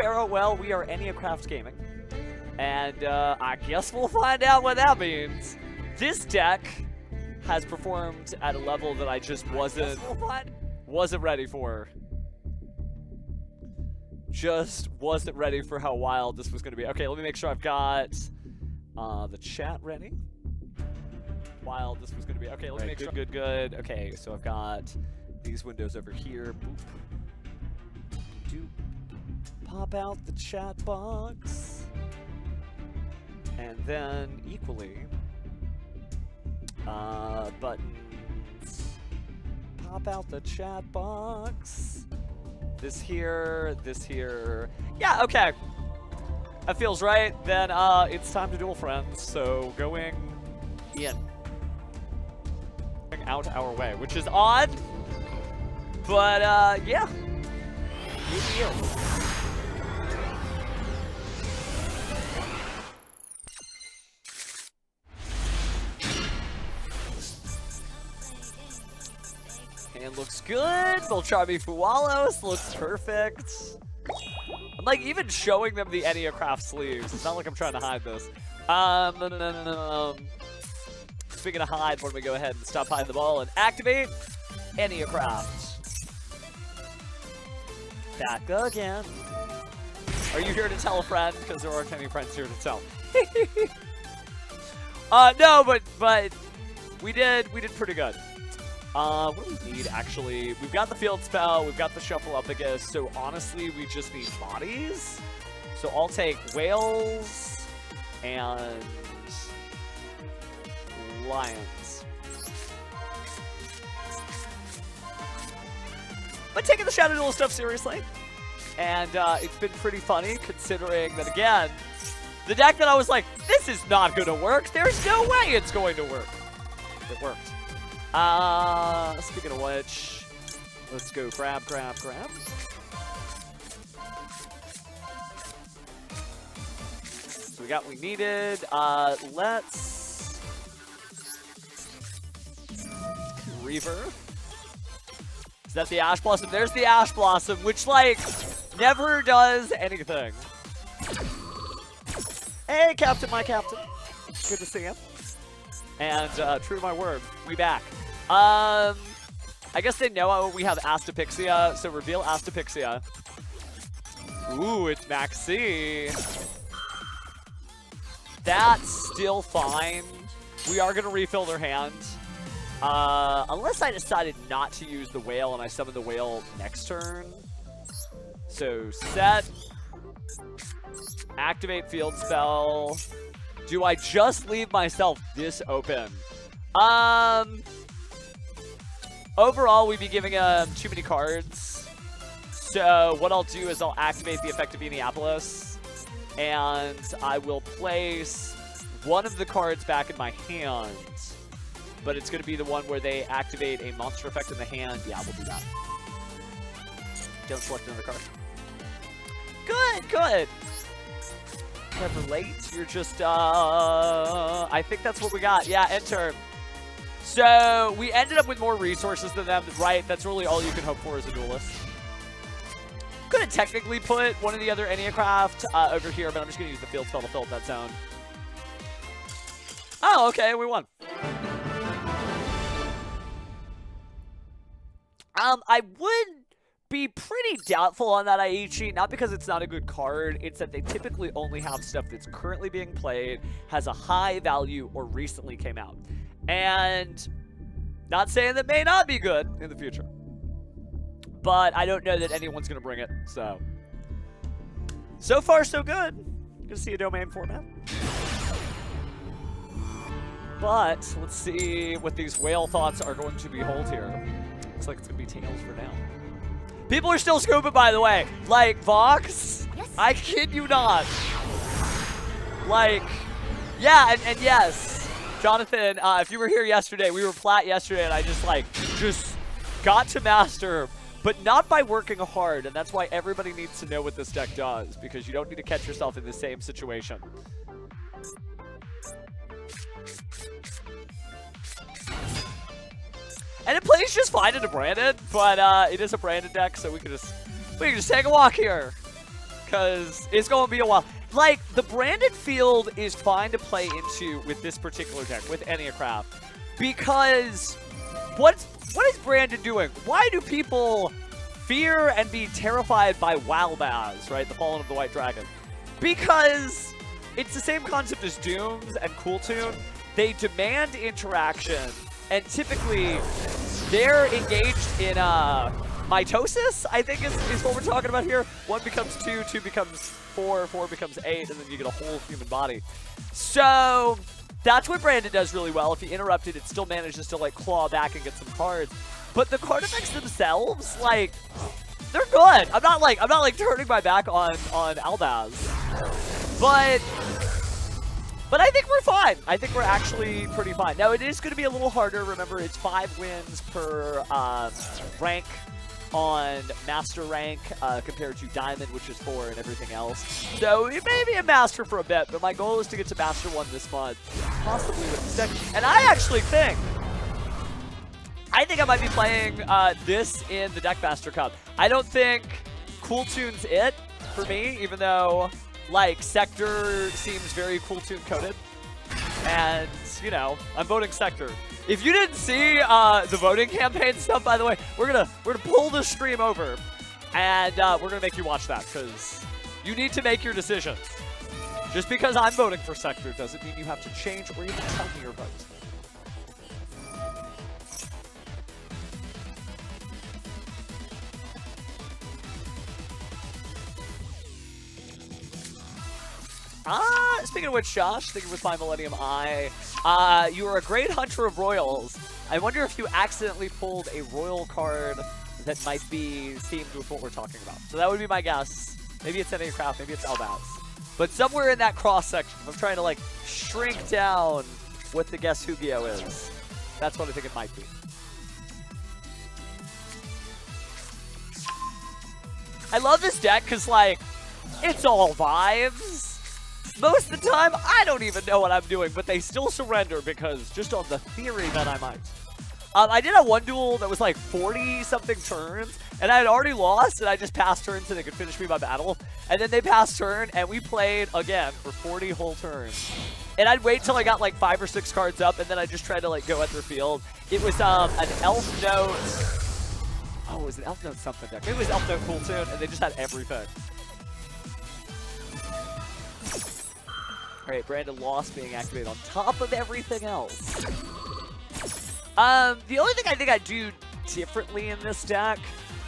Pharaoh? Well, we are Enneacraft Gaming. And I guess we'll find out what that means. This deck has performed at a level that I just wasn't ready for. Just wasn't ready for how wild this was going to be. Okay, let me make sure I've got the chat ready. Wild this was going to be. Okay, let me make sure. Good. Okay, so I've got these windows over here. Boop. Doop. Pop out the chat box. And then equally, buttons. Pop out the chat box. This here. Yeah, okay. That feels right. Then it's time to duel friends. So going in. Out our way, which is odd. But yeah. Good deal. Hand looks good. Beltrami Fualos looks perfect. I'm like even showing them the Enneacraft sleeves. It's not like I'm trying to hide this. Speaking of hide, why don't we go ahead and stop hiding the ball and activate Enneacraft. Back again. Are you here to tell a friend? Because there aren't any friends here to tell. No, but we did pretty good. What do we need, actually? We've got the field spell, we've got the Shuffleupagus, so honestly, we just need bodies. So I'll take whales and lions. But taking the Shadow Duel stuff seriously. And it's been pretty funny, considering that, again, the deck that I was like, this is not going to work. There's no way it's going to work. It worked. Speaking of which, let's go grab. So we got what we needed. Let's Reaver. Is that the Ash Blossom? There's the Ash Blossom, which like never does anything. Hey, Captain, my Captain. Good to see you. And true to my word, we back. I guess they know we have Astapixia, so reveal Astapixia. Ooh, it's Maxi. That's still fine. We are going to refill their hand. Unless I decided not to use the whale and I summon the whale next turn. So set. Activate field spell. Do I just leave myself this open? Overall, we'd be giving him too many cards. So what I'll do is I'll activate the effect of Enneapolis, and I will place one of the cards back in my hand. But it's going to be the one where they activate a monster effect in the hand. Yeah, we'll do that. Don't select another card. Good. Never late. You're just, I think that's what we got. Yeah, enter. So, we ended up with more resources than them, right? That's really all you can hope for as a duelist. Could have technically put one of the other Enneacraft over here, but I'm just going to use the field spell to fill up that zone. Oh, okay, we won. I would be pretty doubtful on that Aichi, not because it's not a good card, it's that they typically only have stuff that's currently being played, has a high value, or recently came out. And not saying that may not be good in the future. But I don't know that anyone's going to bring it, so. So far, so good. Good to see a domain format. But let's see what these whale thoughts are going to behold here. Looks like it's going to be tails for now. People are still scooping, by the way. Like, Vox, yes. I kid you not. Like, yeah, and yes. Jonathan, if you were here yesterday, we were plat yesterday, and I just got to master, but not by working hard, and that's why everybody needs to know what this deck does, because you don't need to catch yourself in the same situation. And it plays just fine in a branded, but it is a branded deck, so we can just take a walk here. because it's going to be a while. Like, the branded field is fine to play into with this particular deck, with Enneacraft, because what is branded doing? Why do people fear and be terrified by Walbaz, right? The Fallen of the White Dragon. Because it's the same concept as Dooms and Cool Tune. They demand interaction, and typically they're engaged in mitosis, I think is what we're talking about here. 1 becomes 2, 2 becomes 4, 4 becomes 8, and then you get a whole human body. So that's what Brandon does really well. If you interrupt it, it still manages to like claw back and get some cards. But the card effects themselves, like, they're good. I'm not like turning my back on Albaz. But I think we're fine. I think we're actually pretty fine. Now, it is going to be a little harder. Remember, it's 5 wins per rank on Master rank compared to Diamond, which is 4 and everything else. So it may be a Master for a bit, but my goal is to get to Master 1 this month, possibly with this deck. And I actually think I might be playing this in the Deckmaster Cup. I don't think Cool Tune's it for me, even though, like, Sector seems very Cool Tune coded. And, you know, I'm voting Sector. If you didn't see the voting campaign stuff, by the way, we're gonna pull the stream over, and we're gonna make you watch that, because you need to make your decisions. Just because I'm voting for Sector doesn't mean you have to change or even tell me your vote. Speaking of which, Josh, thinking with my Millennium Eye, you are a great hunter of royals. I wonder if you accidentally pulled a royal card that might be themed with what we're talking about. So that would be my guess. Maybe it's Enneacraft, maybe it's Albaz. But somewhere in that cross-section, I'm trying to, like, shrink down what the Guess Yu-Gi-Oh! Is. That's what I think it might be. I love this deck because, like, it's all vibes. Most of the time, I don't even know what I'm doing, but they still surrender because just on the theory that I might. I did have one duel that was like 40-something turns, and I had already lost, and I just passed turn so they could finish me by battle. And then they passed turn, and we played again for 40 whole turns. And I'd wait till I got like 5 or 6 cards up, and then I just tried to like go at their field. It was an Elf Note. Oh, it was an Elf Note something deck. Maybe it was Elf Note Cool Tune, and they just had everything. Alright, Brandon Lost being activated on top of everything else. The only thing I think I'd do differently in this deck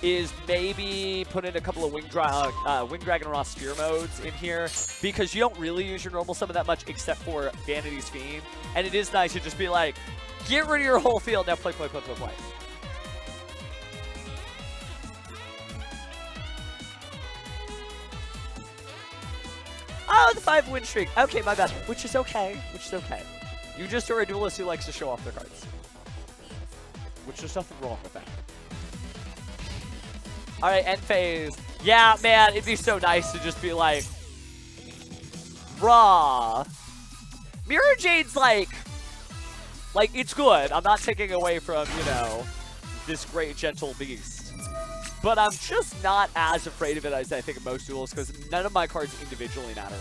is maybe put in a couple of Wing Dragon Raw Sphere modes in here, because you don't really use your normal summon that much except for Vanity's Fiend. And it is nice to just be like, get rid of your whole field, now play. Oh, the 5-win streak. Okay, my bad. Which is okay. You just are a duelist who likes to show off their cards. Which there's nothing wrong with that. Alright, end phase. Yeah, man, it'd be so nice to just be like, raw. Mirror Jade's like, it's good. I'm not taking away from, you know, this great gentle beast. But I'm just not as afraid of it as I think of most duels, because none of my cards individually matter.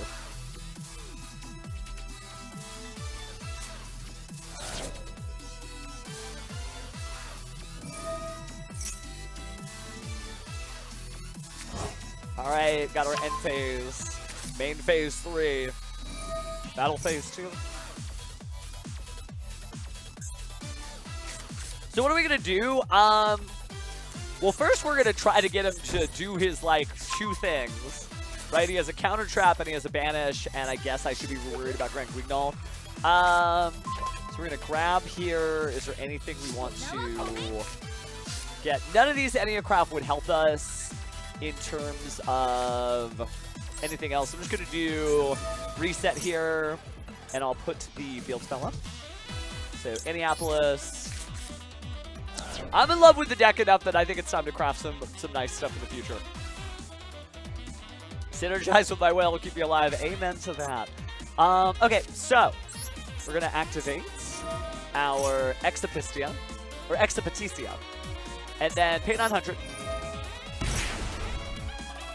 Alright, got our end phase. Main phase 3. Battle phase 2. So what are we gonna do? Well, first we're going to try to get him to do his, like, 2 things, right? He has a counter trap and he has a banish, and I guess I should be worried about Grand Guignol. So we're going to grab here. Is there anything we want to get? None of these Enneacraft would help us in terms of anything else. I'm just going to do reset here, and I'll put the field spell up. So, Enneapolis. I'm in love with the deck enough that I think it's time to craft some nice stuff in the future. Synergize with my whale will keep me alive. Amen to that. Okay, so we're going to activate our Exapistia, and then pay 900.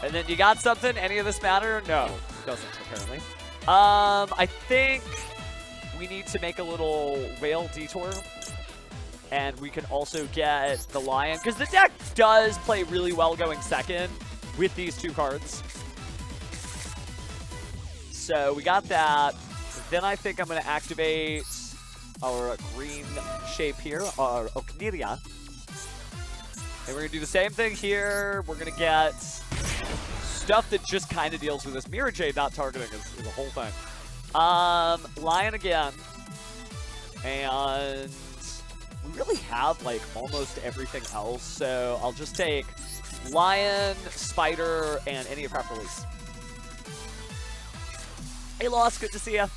And then you got something? Any of this matter? No, it doesn't, apparently. I think we need to make a little whale detour. And we can also get the lion. Because the deck does play really well going second with these two cards. So we got that. Then I think I'm going to activate our green shape here, our Okniria. And we're going to do the same thing here. We're going to get stuff that just kind of deals with this. Mirror Jade not targeting is a whole thing. Lion again. And we really have, like, almost everything else. So I'll just take Lion, Spider, and Enneacraft Release. Hey, Lost, good to see ya.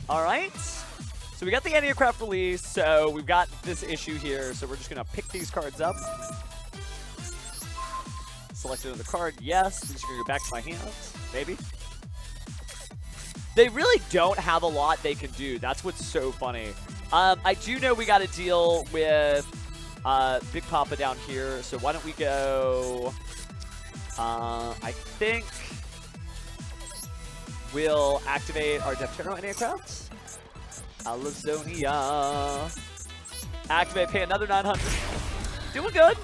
All right. So we got the Enneacraft Release, so we've got this issue here. So we're just going to pick these cards up. Select another card. Yes. I'm just going to go back to my hands. Maybe. They really don't have a lot they can do. That's what's so funny. I do know we got to deal with Big Papa down here. So why don't we go... I think we'll activate our Deftero Enneacraft. Alazonia. Activate, pay another 900. Doing good.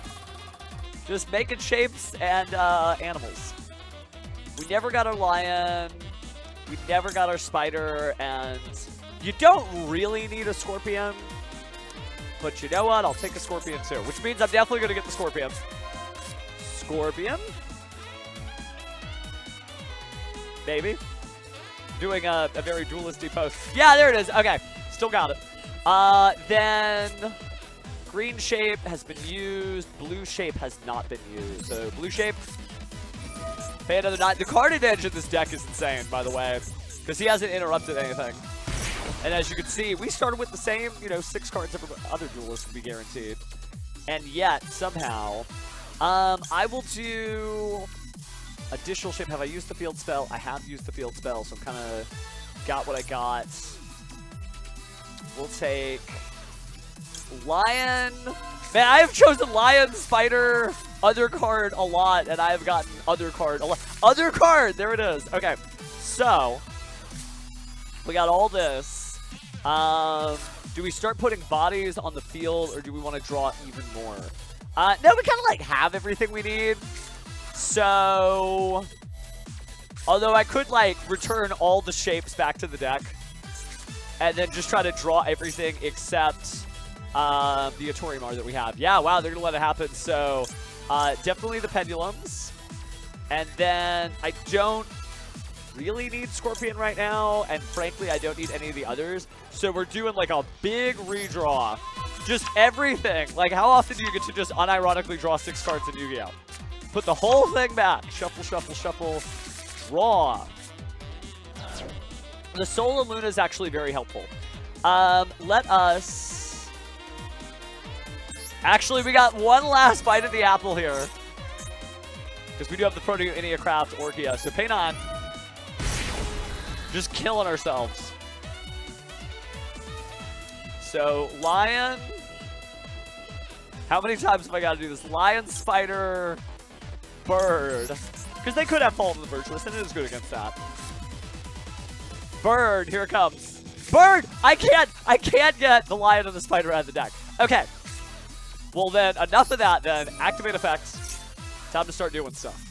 Just making shapes and animals. We never got our lion. We never got our spider. And you don't really need a scorpion. But you know what? I'll take a scorpion too. Which means I'm definitely going to get the scorpion. Scorpion. Maybe. Doing a very dualistic post. Yeah, there it is. Okay. Still got it. Then green shape has been used. Blue shape has not been used. So blue shape. Pay another 9. The card advantage of this deck is insane, by the way. Because he hasn't interrupted anything. And as you can see, we started with the same, 6 cards every other duelist would be guaranteed. And yet, somehow, I will do... Additional shape. Have I used the field spell? I have used the field spell, so I'm kind of got what I got. We'll take Lion. Man, I have chosen Lion, Spider, other card a lot, and I have gotten other card a lot. Other card! There it is. Okay, so we got all this. Do we start putting bodies on the field, or do we want to draw even more? No, we kind of like have everything we need. So, although I could like return all the shapes back to the deck and then just try to draw everything except the Atorimar that we have. Yeah, wow, they're going to let it happen. So, definitely the Pendulums. And then I don't really need Scorpion right now. And frankly, I don't need any of the others. So we're doing like a big redraw. Just everything. Like how often do you get to just unironically draw 6 cards in Yu-Gi-Oh? Put the whole thing back. Shuffle, shuffle, shuffle. Draw. The Soul and Luna is actually very helpful. Let us... Actually, we got one last bite of the apple here. Because we do have the Proto Enneacraft Orchia. So pay 9. Just killing ourselves. So, Lion. How many times have I got to do this? Lion, Spider... Bird. Because they could have Fault in the Virtuous, and it is good against that. Bird, here it comes. Bird! I can't get the Lion and the Spider out of the deck. Okay. Well then, enough of that then. Activate effects. Time to start doing stuff.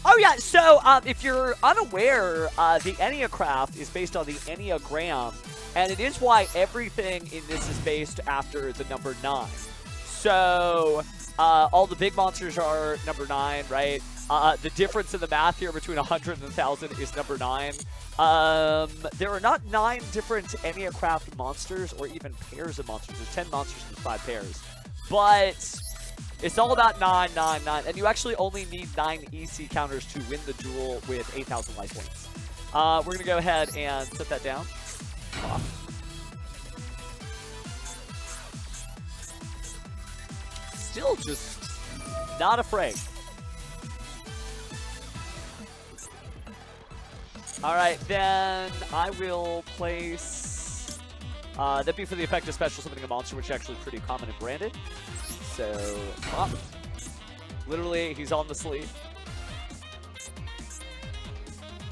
Oh yeah, so if you're unaware, the Enneacraft is based on the Enneagram. And it is why everything in this is based after the number 9. So, all the big monsters are number 9, right? The difference in the math here between 100 and 1,000 is number 9. There are not 9 different Enneacraft monsters or even pairs of monsters. There's 10 monsters and 5 pairs. But it's all about 9, 9, 9. And you actually only need 9 EC counters to win the duel with 8,000 life points. We're going to go ahead and set that down. Still just not afraid. Alright, then I will place That'd be for the effect of special summoning a monster, which is actually pretty common and branded. So, pop. Literally, he's on the sleep.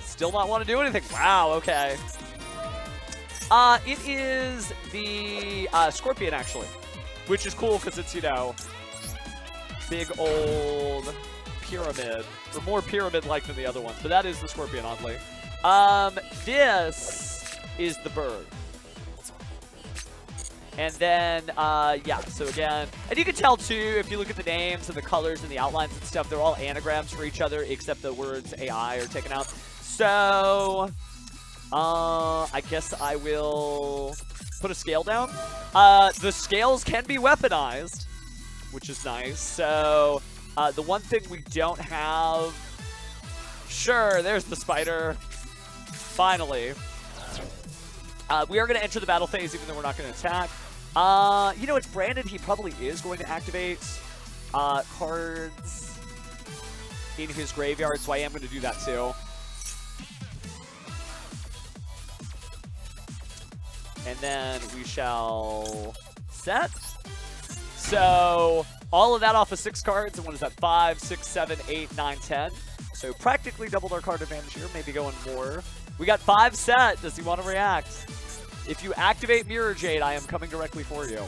Still not want to do anything. Wow, okay. It is the Scorpion, actually. Which is cool because it's, you know, big old pyramid. Or more pyramid-like than the other ones. But that is the Scorpion, oddly. This is the bird. And then, yeah, so again, and you can tell too, if you look at the names and the colors and the outlines and stuff, they're all anagrams for each other, except the words AI are taken out. So, I guess I will put a scale down. The scales can be weaponized, which is nice. So, the one thing we don't have, sure, there's the spider, finally. We are going to enter the battle phase, even though we're not going to attack. You know, it's branded. He probably is going to activate cards in his graveyard, so I am going to do that too. And then we shall set. So all of that off of 6 cards. And what is that? 5, 6, 7, 8, 9, 10. So practically doubled our card advantage here. Maybe going more. We got 5 set. Does he want to react? If you activate Mirror Jade, I am coming directly for you.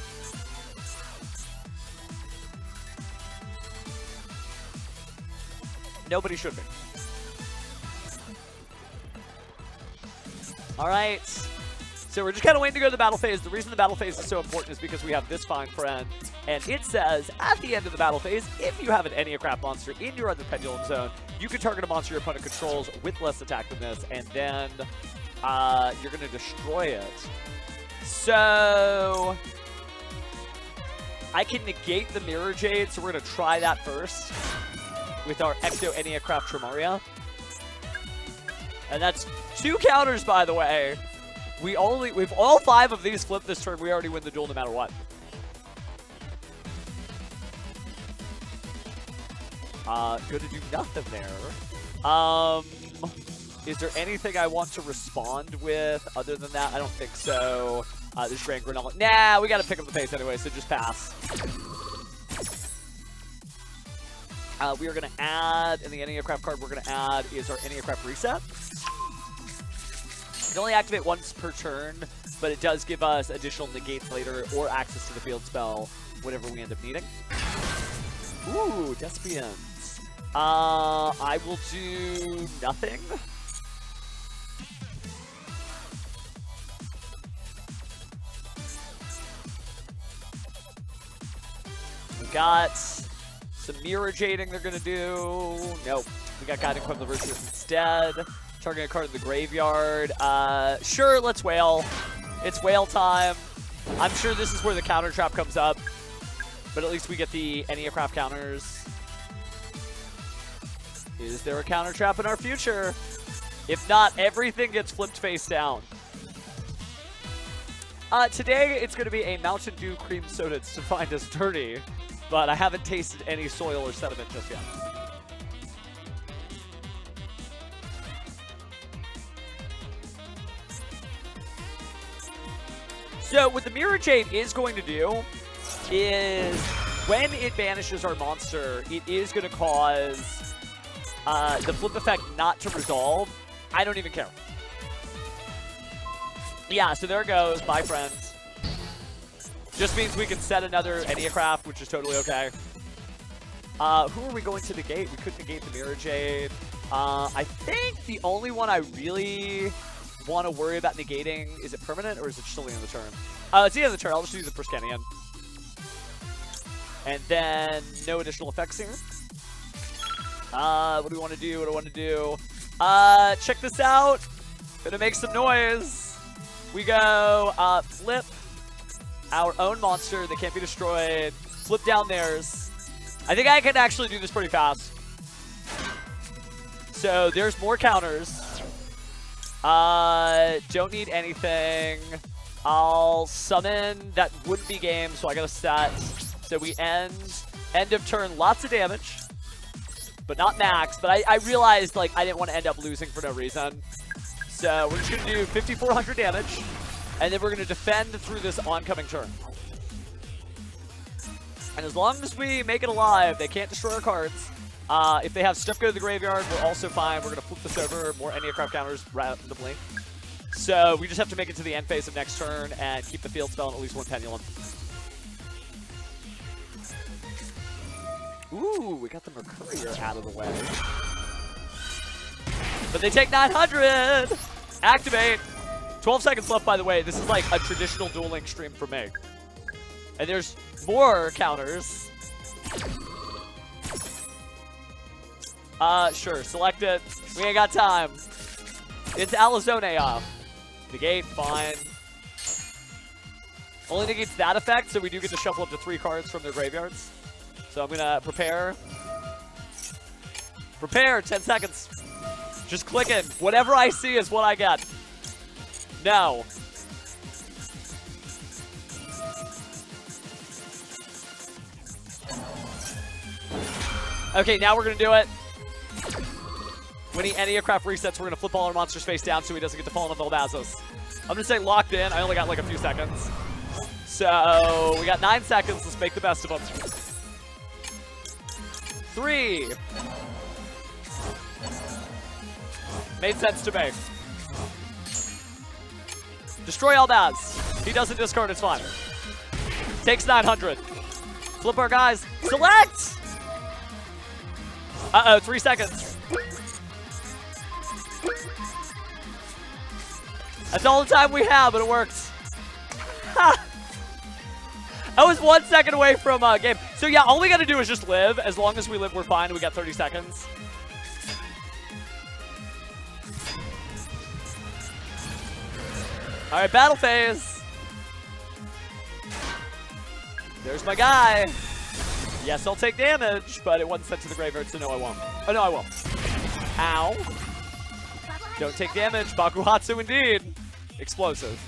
Nobody should be. All right. So we're just kind of waiting to go to the battle phase. The reason the battle phase is so important is because we have this fine friend. And it says, at the end of the battle phase, if you have an Enneacraft monster in your other pendulum zone, you can target a monster your opponent controls with less attack than this, and then you're going to destroy it. So I can negate the Mirror Jade, so we're going to try that first with our Ecto Enneacraft Tremoria. And that's 2 counters, by the way. We've all 5 of these flipped this turn. We already win the duel no matter what. Gonna do nothing there. Is there anything I want to respond with other than that? I don't think so. This Grand Granola. Nah, we gotta pick up the pace anyway, so just pass. We are gonna add, in the Enneacraft card we're gonna add is our Enneacraft Reset. It can only activate once per turn, but it does give us additional negates later or access to the field spell whenever we end up needing. Ooh, Despians. I will do nothing. We got some Mirror Jading they're gonna do. Nope. We got Guiding Queen of the Virtuous instead. Targeting a card in the graveyard. Sure, let's whale. It's whale time. I'm sure this is where the counter trap comes up. But at least we get the Enneacraft counters. Is there a counter trap in our future? If not, everything gets flipped face down. Today, it's going to be a Mountain Dew cream soda. It's defined as dirty. But I haven't tasted any soil or sediment just yet. So what the Mirror Jade is going to do is when it banishes our monster, it is going to cause the flip effect not to resolve. I don't even care. Yeah, so there it goes. Bye, friends. Just means we can set another Enneacraft, which is totally okay. Who are we going to negate? We could negate the Mirror Jade. I think the only one I really want to worry about negating, is it permanent or is it still the end of the turn? It's the end of the turn. I'll just use the Proskenian. And then no additional effects here. What do we want to do? What do I want to do? Check this out. Gonna make some noise. We go flip our own monster that can't be destroyed. Flip down theirs. I think I can actually do this pretty fast. So there's more counters. Don't need anything. I'll summon. That wouldn't be game, so I gotta set. So we end of turn, lots of damage, but not max. But I realized like I didn't want to end up losing for no reason. So we're just gonna do 5,400 damage. And then we're going to defend through this oncoming turn. And as long as we make it alive, they can't destroy our cards. If they have stuff go to the graveyard, we're also fine. We're going to flip this over, more Enneacraft counters randomly. So we just have to make it to the end phase of next turn and keep the field spell in at least one Pendulum. Ooh, we got the Mercurier out of the way. But they take 900! Activate! 12 seconds left, by the way. This is like a traditional Duel Link stream for me. And there's more counters. Sure, select it. We ain't got time. It's Alizonea. Negate, fine. Only negates that effect, so we do get to shuffle up to 3 cards from their graveyards. So I'm gonna prepare. Prepare, 10 seconds. Just click it. Whatever I see is what I get. No. Okay, now we're gonna do it. When he Enneacraft resets, we're gonna flip all our monsters face down so he doesn't get to fall into Velbazos. I'm gonna say locked in. I only got like a few seconds. So we got 9 seconds. Let's make the best of them. 3. Made sense to me. Destroy Albaz. He doesn't discard, it's fine. Takes 900. Flip our guys. Select! Uh-oh, 3 seconds. That's all the time we have, but it worked. Ha! I was 1 second away from game. So yeah, all we gotta do is just live. As long as we live, we're fine. We got 30 seconds. All right, battle phase. There's my guy. Yes, I'll take damage, but it wasn't sent to the graveyard, so no, I won't. Oh, no, I won't. Ow. Don't take damage. Bakuhatsu indeed. Explosive.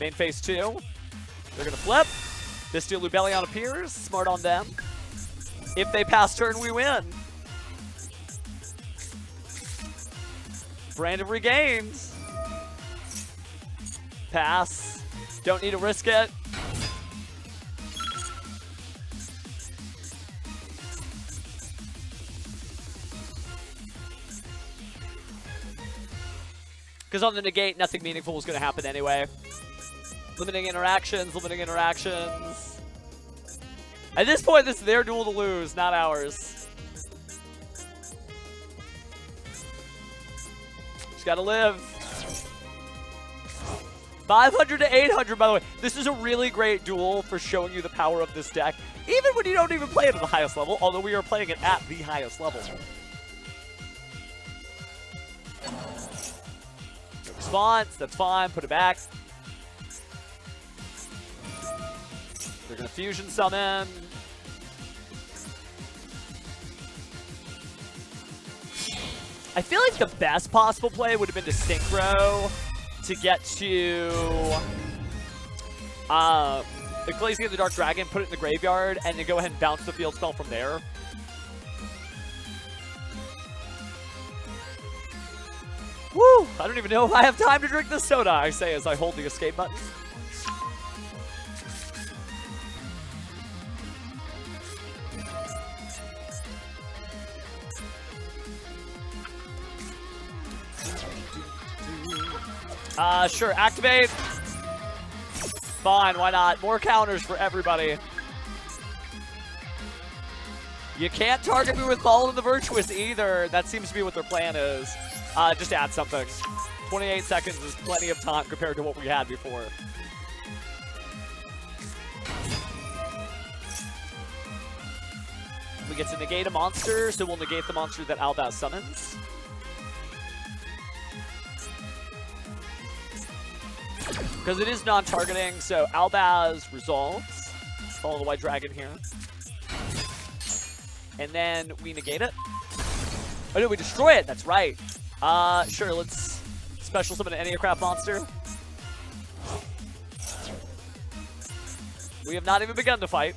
Main phase 2. They're going to flip. Bestial Lubellion appears. Smart on them. If they pass turn, we win. Brandon regains. Pass. Don't need to risk it. Because on the negate, nothing meaningful was going to happen anyway. Limiting interactions, limiting interactions. At this point, this is their duel to lose, not ours. Just gotta live. 500 to 800, by the way. This is a really great duel for showing you the power of this deck, even when you don't even play it at the highest level, although we are playing it at the highest level. No response, that's fine, put it back. They're gonna fusion summon. I feel like the best possible play would have been to synchro to get to the Glazing of the Dark Dragon, put it in the graveyard, and then go ahead and bounce the field spell from there. Woo! I don't even know if I have time to drink this soda, I say as I hold the escape button. Sure, activate. Fine, why not? More counters for everybody. You can't target me with Ball and the Virtuous either. That seems to be what their plan is. Just add something. 28 seconds is plenty of time compared to what we had before. We get to negate a monster, so we'll negate the monster that Albaz summons. Because it is non-targeting, so Albaz resolves. Follow the White Dragon here. And then we negate it. Oh no, we destroy it, that's right. Sure, let's special summon an Enneacraft monster. We have not even begun to fight.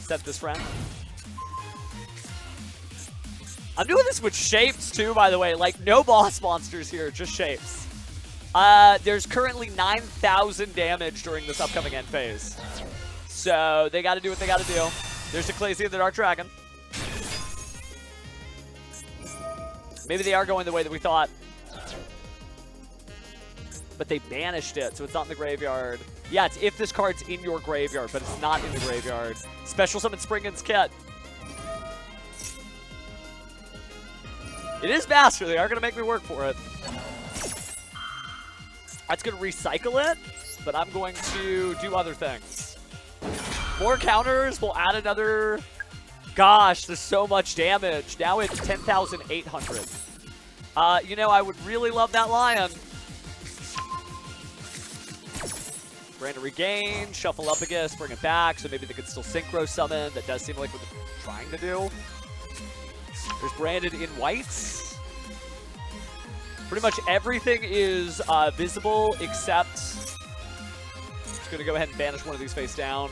Set this friend. I'm doing this with shapes too, by the way. Like, no boss monsters here, just shapes. There's currently 9,000 damage during this upcoming end phase. So they got to do what they got to do. There's Ecclesia, the Dark Dragon. Maybe they are going the way that we thought. But they banished it, so it's not in the graveyard. Yeah, it's if this card's in your graveyard, but it's not in the graveyard. Special Summon Springan's Kit. It is Master. They are going to make me work for it. That's going to recycle it, but I'm going to do other things. More counters. We'll add another... Gosh, there's so much damage. Now it's 10,800. You know, I would really love that Lion. Brand regain, shuffle Upagus, bring it back, so maybe they could still synchro summon. That does seem like what they're trying to do. There's branded in whites. Pretty much everything is visible except... Just going to go ahead and banish one of these face down.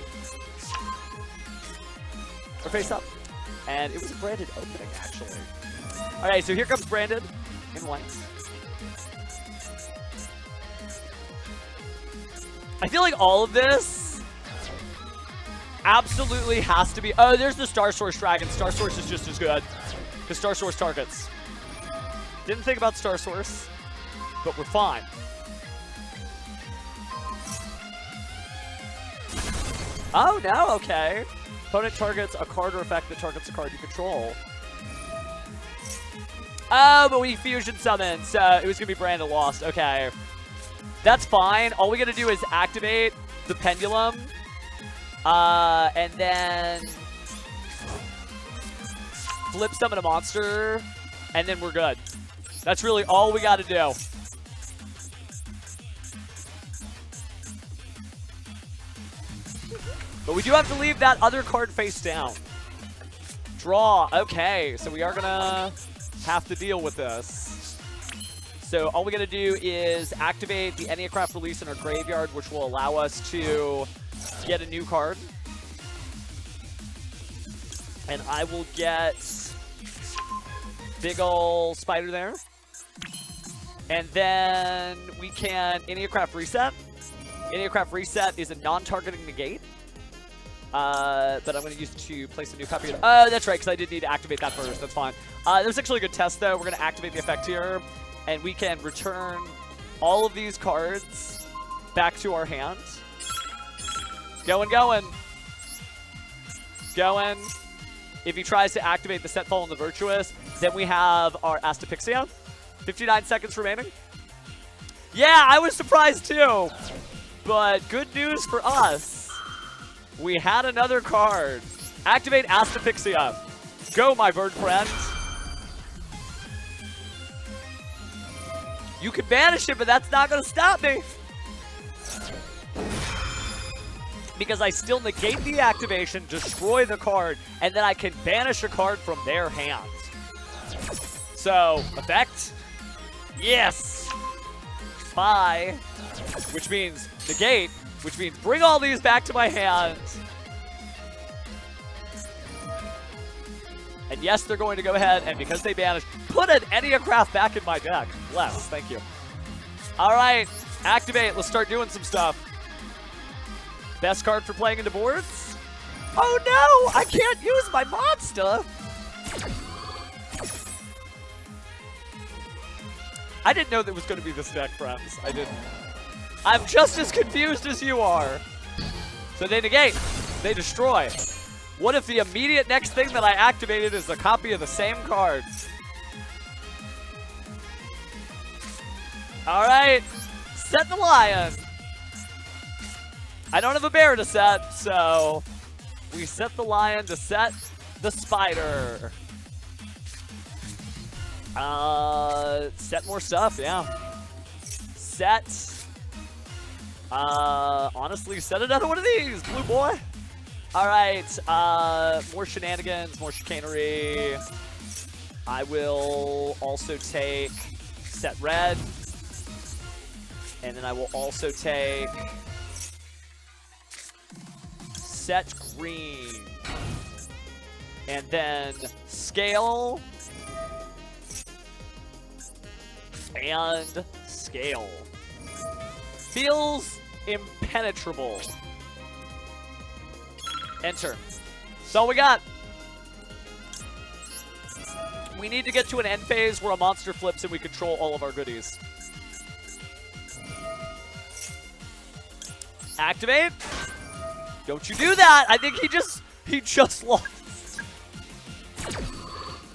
Or face up. And it was a branded opening, actually. Alright, so here comes branded in whites. I feel like all of this absolutely has to be... Oh, there's the Star Source Dragon. Star Source is just as good. Because Star Source targets. Didn't think about Star Source, but we're fine. Oh, no, okay. Opponent targets a card or effect that targets a card you control. Oh, but we fusion summoned, so it was going to be branded lost. Okay. That's fine. All we got to do is activate the Pendulum. And then flip summon a monster. And then we're good. That's really all we got to do. But we do have to leave that other card face down. Draw. Okay, so we are going to have to deal with this. So all we got to do is activate the Enneacraft release in our graveyard, which will allow us to get a new card. And I will get big ol' spider there. And then we can Enneacraft reset. Enneacraft reset is a non-targeting negate. But I'm going to use it to place a new copy. Oh, that's right, because I did need to activate that first. That's fine. That was actually a good test, though. We're going to activate the effect here. And we can return all of these cards back to our hand. Going. Going. If he tries to activate the Setfall and the Virtuous, then we have our Astapixia. 59 seconds remaining. Yeah, I was surprised, too. But good news for us. We had another card. Activate Astapixia. Go, my bird friend. You can banish it, but that's not going to stop me. Because I still negate the activation, destroy the card, and then I can banish a card from their hand. So, effect. Yes. Bye. Which means negate. Which means bring all these back to my hand. And yes, they're going to go ahead, and because they banished, put an Enneacraft back in my deck. Bless, thank you. All right, activate. Let's start doing some stuff. Best card for playing into boards? Oh no, I can't use my monster. I didn't know that was going to be this deck, friends. I didn't. I'm just as confused as you are. So they negate. They destroy. What if the immediate next thing that I activated is a copy of the same card? All right. Set the Lion. I don't have a bear to set, so we set the Lion to set the Spider. Set more stuff, yeah. Set... honestly, set another one of these, blue boy. All right, more shenanigans, more chicanery. I will also take set red. And then I will also take set green. And then scale. And scale. Feels impenetrable. Enter. That's all we got. We need to get to an end phase where a monster flips and we control all of our goodies. Activate. Don't you do that. I think he just lost.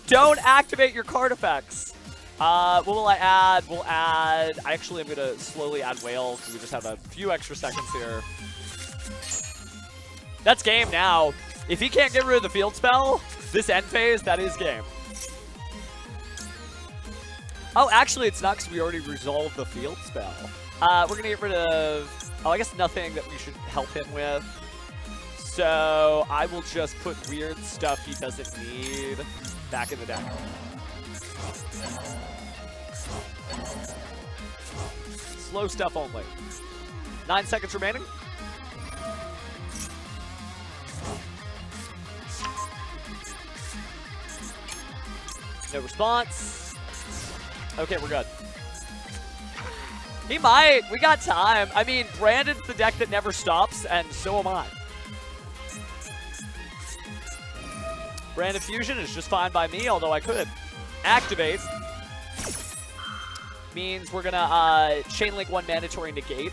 Don't activate your card effects. What will I add? We'll add... Actually, I'm going to slowly add Whale because we just have a few extra seconds here. That's game now. If he can't get rid of the field spell, this end phase, that is game. Oh, actually, it's not because we already resolved the field spell. We're going to get rid of... Oh, I guess nothing that we should help him with. So I will just put weird stuff he doesn't need back in the deck. Slow stuff only. 9 seconds remaining. No response. Okay, we're good. He might. We got time. I mean, Brandon's the deck that never stops, and so am I. Brandon Fusion is just fine by me, although I could. Activate means we're gonna chain link 1 mandatory negate.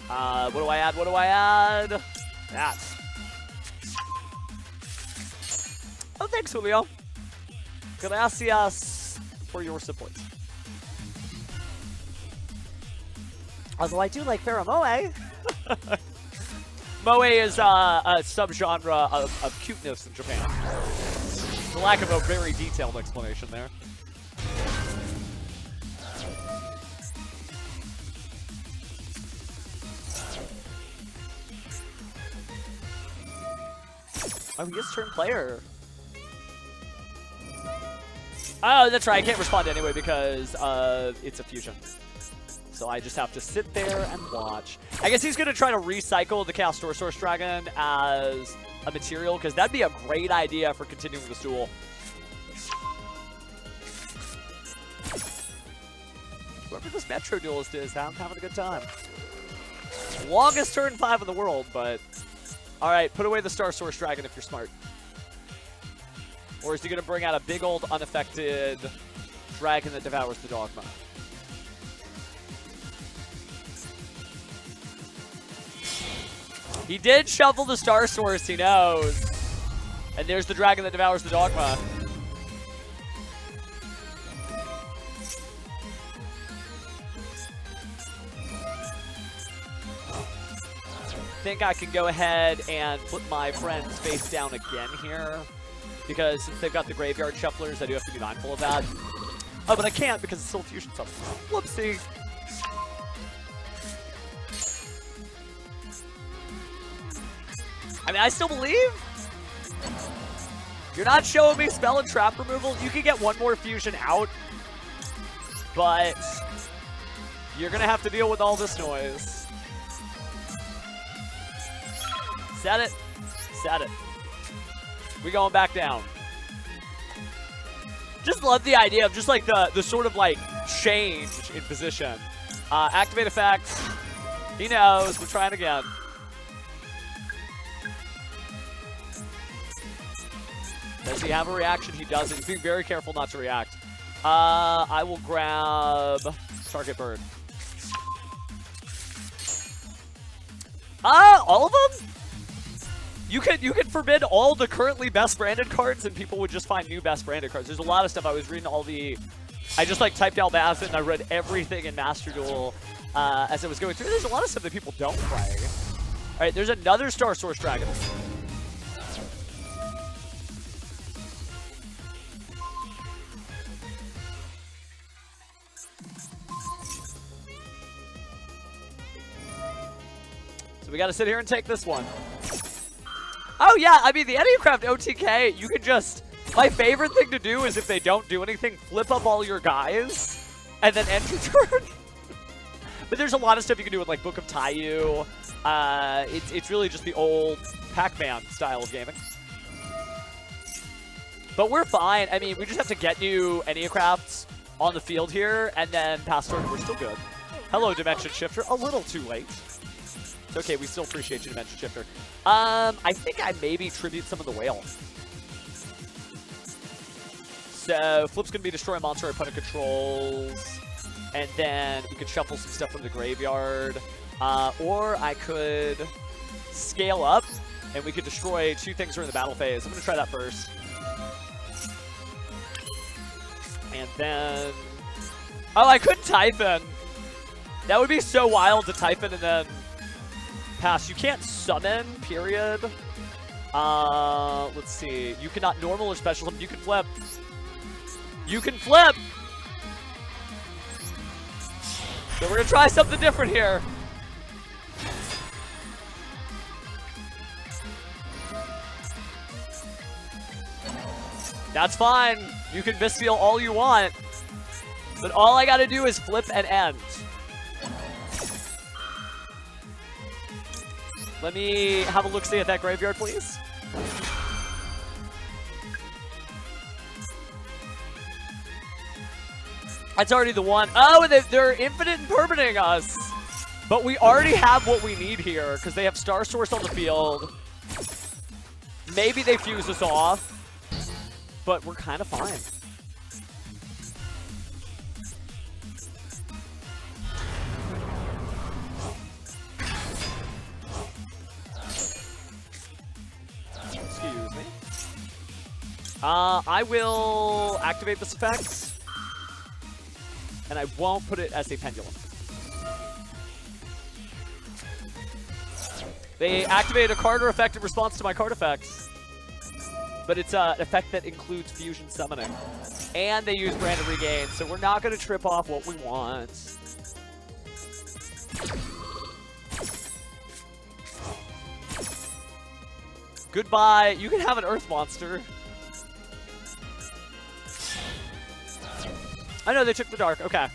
What do I add? What do I add? That. Oh, thanks, Julio. Gracias for your support. Although I do like Pheromoe. Moe is a subgenre of cuteness in Japan. For lack of a very detailed explanation there. Oh, he is turn player. Oh, that's right. I can't respond anyway because it's a fusion. So I just have to sit there and watch. I guess he's going to try to recycle the Chaos Source Dragon as a material, because that'd be a great idea for continuing this duel. Whoever this Metro duelist is, I'm having a good time. Longest turn 5 in the world, but... Alright, put away the Star Source Dragon if you're smart. Or is he going to bring out a big old unaffected dragon that devours the Dogma? He did shuffle the Star Source, he knows. And there's the dragon that devours the Dogma. I think I can go ahead and put my friends face down again here. Because since they've got the Graveyard Shufflers, I do have to be mindful of that. Oh, but I can't because it's still fusion stuff. Whoopsie. I mean, I still believe. You're not showing me spell and trap removal. You can get 1 more fusion out. But you're going to have to deal with all this noise. Set it. Set it. We going back down. Just love the idea of just like the sort of like change in position. Activate effect. He knows. We're trying again. Does he have a reaction? He doesn't. Be very careful not to react. I will grab target bird. All of them? You could forbid all the currently best branded cards and people would just find new best branded cards. There's a lot of stuff. I was reading all the... I just like typed Albazet and I read everything in Master Duel as I was going through. There's a lot of stuff that people don't play. All right, there's another Star Source Dragon. So we got to sit here and take this one. Oh, yeah. I mean, the Enneacraft OTK, you can just... My favorite thing to do is if they don't do anything, flip up all your guys and then end your turn. But there's a lot of stuff you can do with, like, Book of Taiyu. It's really just the old Pac-Man style of gaming. But we're fine. I mean, we just have to get new Enneacrafts on the field here, and then past turn, we're still good. Hello, Dimension Shifter. A little too late. It's okay, we still appreciate you, Dimension Shifter. I think I maybe tribute some of the whale. So, flip's going to be destroy monster opponent controls. And then we could shuffle some stuff from the graveyard. Or I could scale up, and we could destroy 2 things during the battle phase. I'm going to try that first. And then... Oh, I could Typhon. That would be so wild to Typhon and then pass. You can't summon, period. Let's see. You cannot normal or special summon. You can flip. You can flip! So we're going to try something different here. That's fine. You can Visceal all you want. But all I got to do is flip and end. Let me have a look-see at that graveyard, please. That's already the one. Oh, and they're infinite and permanenting us. But we already have what we need here because they have Star Source on the field. Maybe they fuse us off, but we're kind of fine. Excuse me. I will activate this effect. And I won't put it as a pendulum. They activate a card or effect in response to my card effects. But it's an effect that includes fusion summoning. And they use Brand of Regain, so we're not going to trip off what we want. Goodbye. You can have an Earth Monster. I know they took the dark. Okay.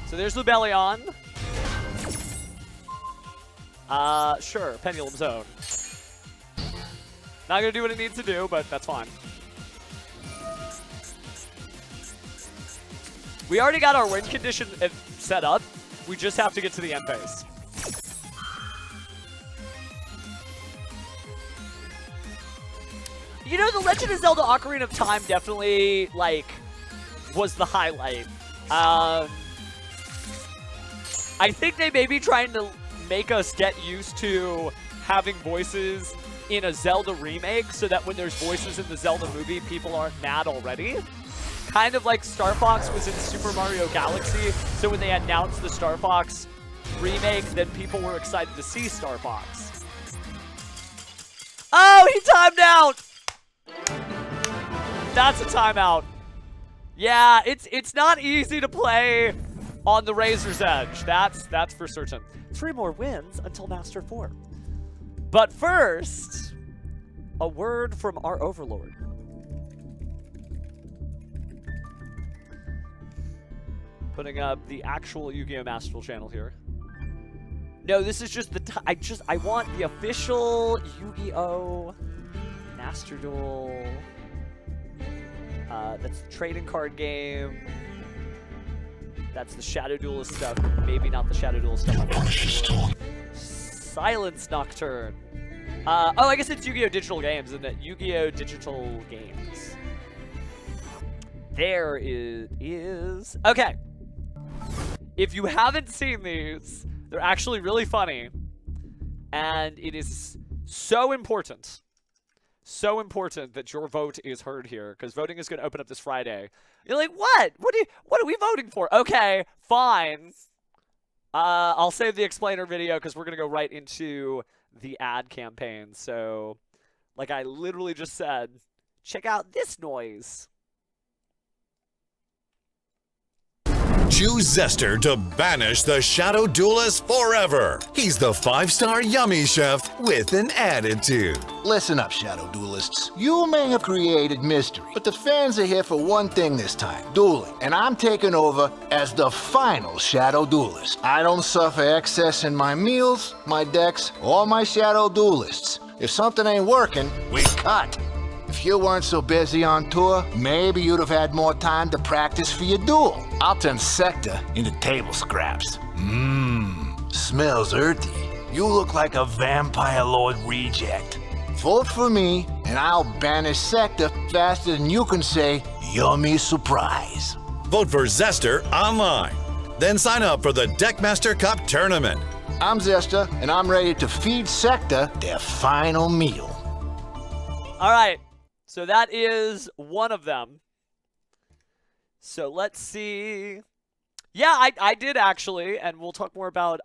So there's Lubellion. Sure. Pendulum Zone. Not gonna do what it needs to do, but that's fine. We already got our win condition set up. We just have to get to the end phase. You know, the Legend of Zelda Ocarina of Time definitely, like, was the highlight. I think they may be trying to make us get used to having voices in a Zelda remake so that when there's voices in the Zelda movie, people aren't mad already. Kind of like Star Fox was in Super Mario Galaxy, so when they announced the Star Fox remake, then people were excited to see Star Fox. Oh, he timed out! That's a timeout. Yeah, it's not easy to play on the Razor's Edge. That's for certain. 3 more wins until Master 4. But first, a word from our Overlord. Putting up the actual Yu-Gi-Oh! Master Duel channel here. No, this is just the I want the official Yu-Gi-Oh! Master Duel. That's the trading card game. That's the Shadow Duelist stuff. Maybe not the Shadow Duelist stuff. Silence Nocturne. Oh, I guess it's Yu-Gi-Oh! Digital Games, isn't it? Yu-Gi-Oh! Digital Games. There it is. Okay. If you haven't seen these, they're actually really funny. And it is so important. So important that your vote is heard here, because voting is going to open up this Friday. You're like, what? What are we voting for? Okay, fine. I'll save the explainer video because we're going to go right into the ad campaign. So, like I literally just said, check out this noise. Choose Zester to banish the Shadow Duelist forever. He's the 5-star yummy chef with an attitude. Listen up, Shadow Duelists. You may have created mystery, but the fans are here for one thing this time, dueling. And I'm taking over as the final Shadow Duelist. I don't suffer excess in my meals, my decks, or my Shadow Duelists. If something ain't working, we cut. If you weren't so busy on tour, maybe you'd have had more time to practice for your duel. I'll turn Sector into table scraps. Smells earthy. You look like a Vampire Lord reject. Vote for me, and I'll banish Sector faster than you can say, yummy surprise. Vote for Zester online. Then sign up for the Deckmaster Cup tournament. I'm Zester, and I'm ready to feed Sector their final meal. All right, so that is one of them. So let's see. Yeah, I did actually, and we'll talk more about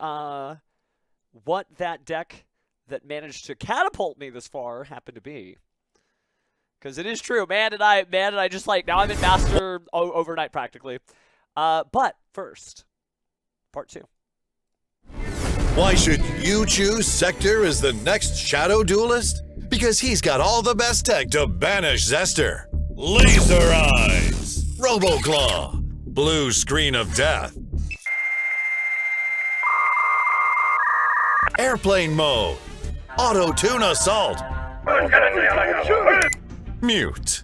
what that deck that managed to catapult me this far happened to be. Because it is true, man, did I just like, now I'm in Master overnight practically. But first, part 2. Why should you choose Sector as the next Shadow Duelist? Because he's got all the best tech to banish Zester. Laser Eyes, Roboclaw, Blue Screen of Death, Airplane Mode, Auto-Tune Assault, Mute,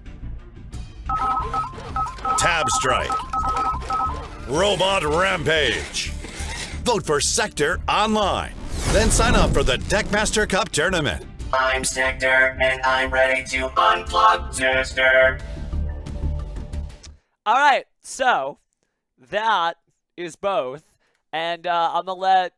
Tab Strike, Robot Rampage. Vote for Sector online. Then sign up for the Deckmaster Cup tournament. I'm Sector, and I'm ready to unplug Zester. All right, so that is both. And I'm going to let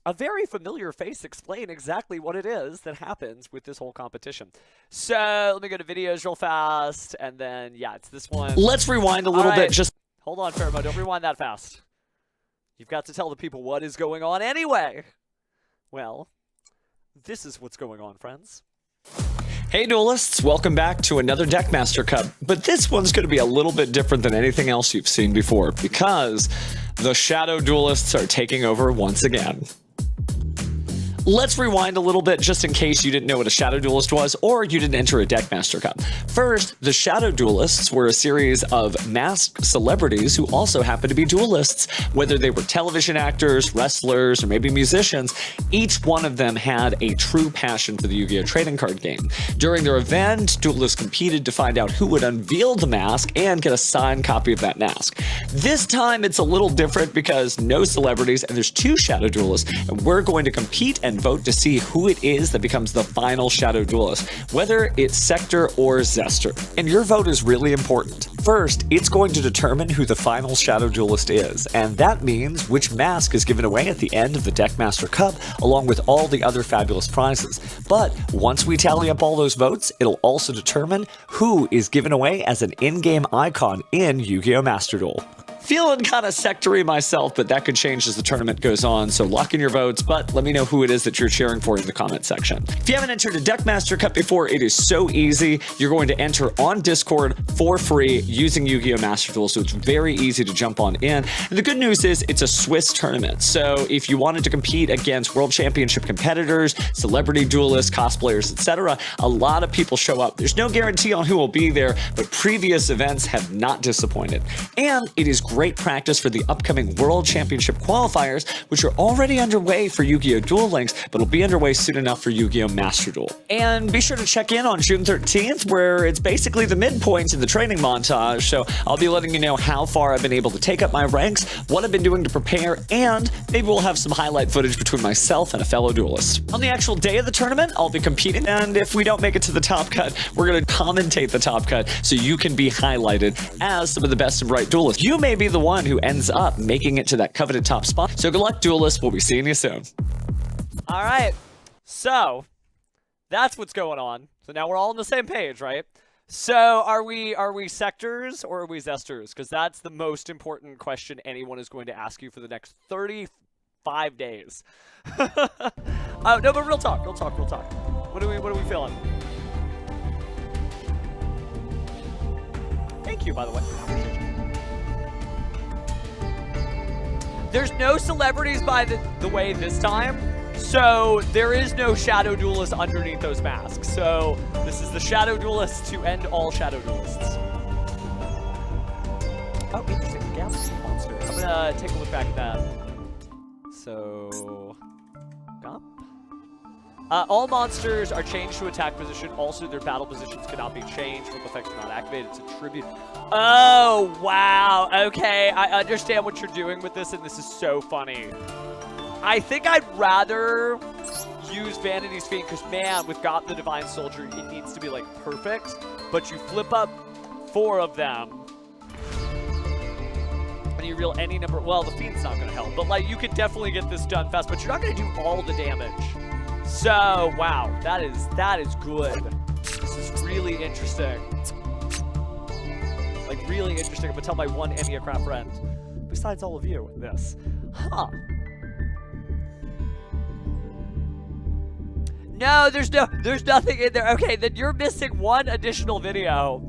a very familiar face explain exactly what it is that happens with this whole competition. So let me go to videos real fast, and then, yeah, it's this one. Let's rewind a little bit. Just hold on, Fermo. Don't rewind that fast. You've got to tell the people what is going on anyway. Well, this is what's going on, friends. Hey duelists, welcome back to another Deckmaster Cup, but this one's going to be a little bit different than anything else you've seen before because the Shadow Duelists are taking over once again. Let's rewind a little bit just in case you didn't know what a Shadow Duelist was or you didn't enter a Deckmaster Cup. First, the Shadow Duelists were a series of masked celebrities who also happened to be duelists. Whether they were television actors, wrestlers, or maybe musicians, each one of them had a true passion for the Yu-Gi-Oh! Trading card game. During their event, duelists competed to find out who would unveil the mask and get a signed copy of that mask. This time, it's a little different because no celebrities and there's 2 Shadow Duelists, and we're going to compete and vote to see who it is that becomes the final Shadow Duelist, whether it's Sector or Zester. And your vote is really important. First, it's going to determine who the final Shadow Duelist is, and that means which mask is given away at the end of the Deckmaster Cup, along with all the other fabulous prizes. But once we tally up all those votes, it'll also determine who is given away as an in-game icon in Yu-Gi-Oh! Master Duel. Feeling kind of sectory myself, but that could change as the tournament goes on, so lock in your votes, but let me know who it is that you're cheering for in the comment section. If you haven't entered a Deckmaster Cup before, it is so easy. You're going to enter on Discord for free using Yu-Gi-Oh! Master Duel, so it's very easy to jump on in. And the good news is it's a Swiss tournament, so if you wanted to compete against World Championship competitors, celebrity duelists, cosplayers, etc., a lot of people show up. There's no guarantee on who will be there, but previous events have not disappointed. And it is great practice for the upcoming World Championship qualifiers, which are already underway for Yu-Gi-Oh! Duel Links, but will be underway soon enough for Yu-Gi-Oh! Master Duel. And be sure to check in on June 13th, where it's basically the midpoint in the training montage, so I'll be letting you know how far I've been able to take up my ranks, what I've been doing to prepare, and maybe we'll have some highlight footage between myself and a fellow duelist. On the actual day of the tournament, I'll be competing, and if we don't make it to the top cut, we're going to commentate the top cut so you can be highlighted as some of the best and bright duelists. You may be the one who ends up making it to that coveted top spot. So good luck, duelists. We'll be seeing you soon. All right. So that's what's going on. So now we're all on the same page, right? So are we sectors or are we zesters? Because that's the most important question anyone is going to ask you for the next 35 days. Oh, no, but real talk. What are we feeling? Thank you, by the way. There's no celebrities by the way this time, so there is no Shadow Duelist underneath those masks. So this is the Shadow Duelist to end all Shadow Duelists. Oh, interesting. Galaxy Monster. I'm gonna take a look back at that. So, up. All monsters are changed to attack position. Also, their battle positions cannot be changed when effects are not activated. It's a tribute. Oh, wow. Okay, I understand what you're doing with this, and this is so funny. I think I'd rather use Vanity's Fiend, because, man, with Got the Divine Soldier, it needs to be, like, perfect. But you flip up 4 of them. And you reel any number. Well, the Fiend's not going to help. But, like, you could definitely get this done fast. But you're not going to do all the damage. So, wow, that is good. This is really interesting. Like, really interesting. I'm gonna tell my one Enneacraft friend, besides all of you, this. Huh. No, there's nothing in there. Okay, then you're missing one additional video.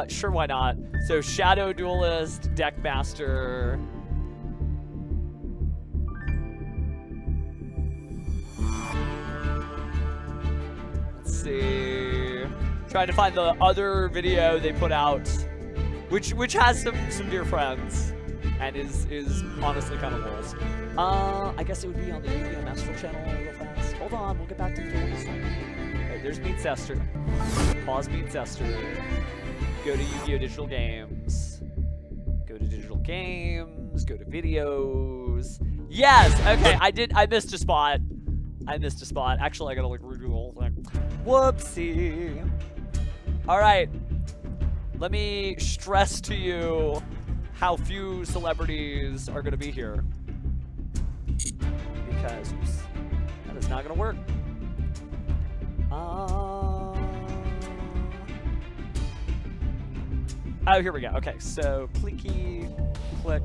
Sure, why not? So, Shadow Duelist, Deckmaster. See, trying to find the other video they put out, which has some dear friends, and is honestly kind of worse. I guess it would be on the Yu-Gi-Oh! Masterful channel real fast. Hold on, we'll get back to the games. Okay, there's Meet Zester. Pause Meet Zester. Go to Yu-Gi-Oh! Digital Games. Go to Digital Games. Go to Videos. Yes. Okay, I missed a spot. Actually, I gotta like redo the whole thing. Whoopsie. All right. Let me stress to you how few celebrities are gonna be here. Because that is not gonna work. Oh, here we go. Okay, so clicky, click,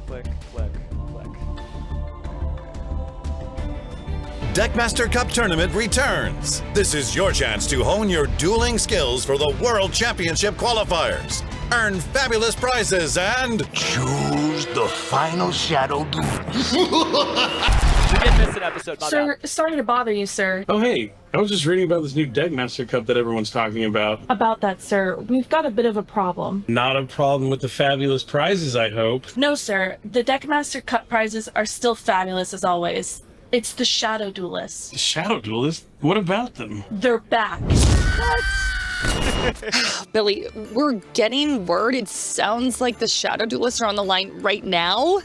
click, click, click. Deckmaster Cup Tournament returns. This is your chance to hone your dueling skills for the World Championship qualifiers. Earn fabulous prizes and Choose the final Shadow Duelist. We did miss an episode. Sir, sorry to bother you, sir. Oh, hey. I was just reading about this new Deckmaster Cup that everyone's talking about. About that, sir, we've got a bit of a problem. Not a problem with the fabulous prizes, I hope. No, sir. The Deckmaster Cup prizes are still fabulous as always. It's the Shadow Duelists. The Shadow Duelist? What about them? They're back. Billy, we're getting word it sounds like the Shadow Duelists are on the line right now.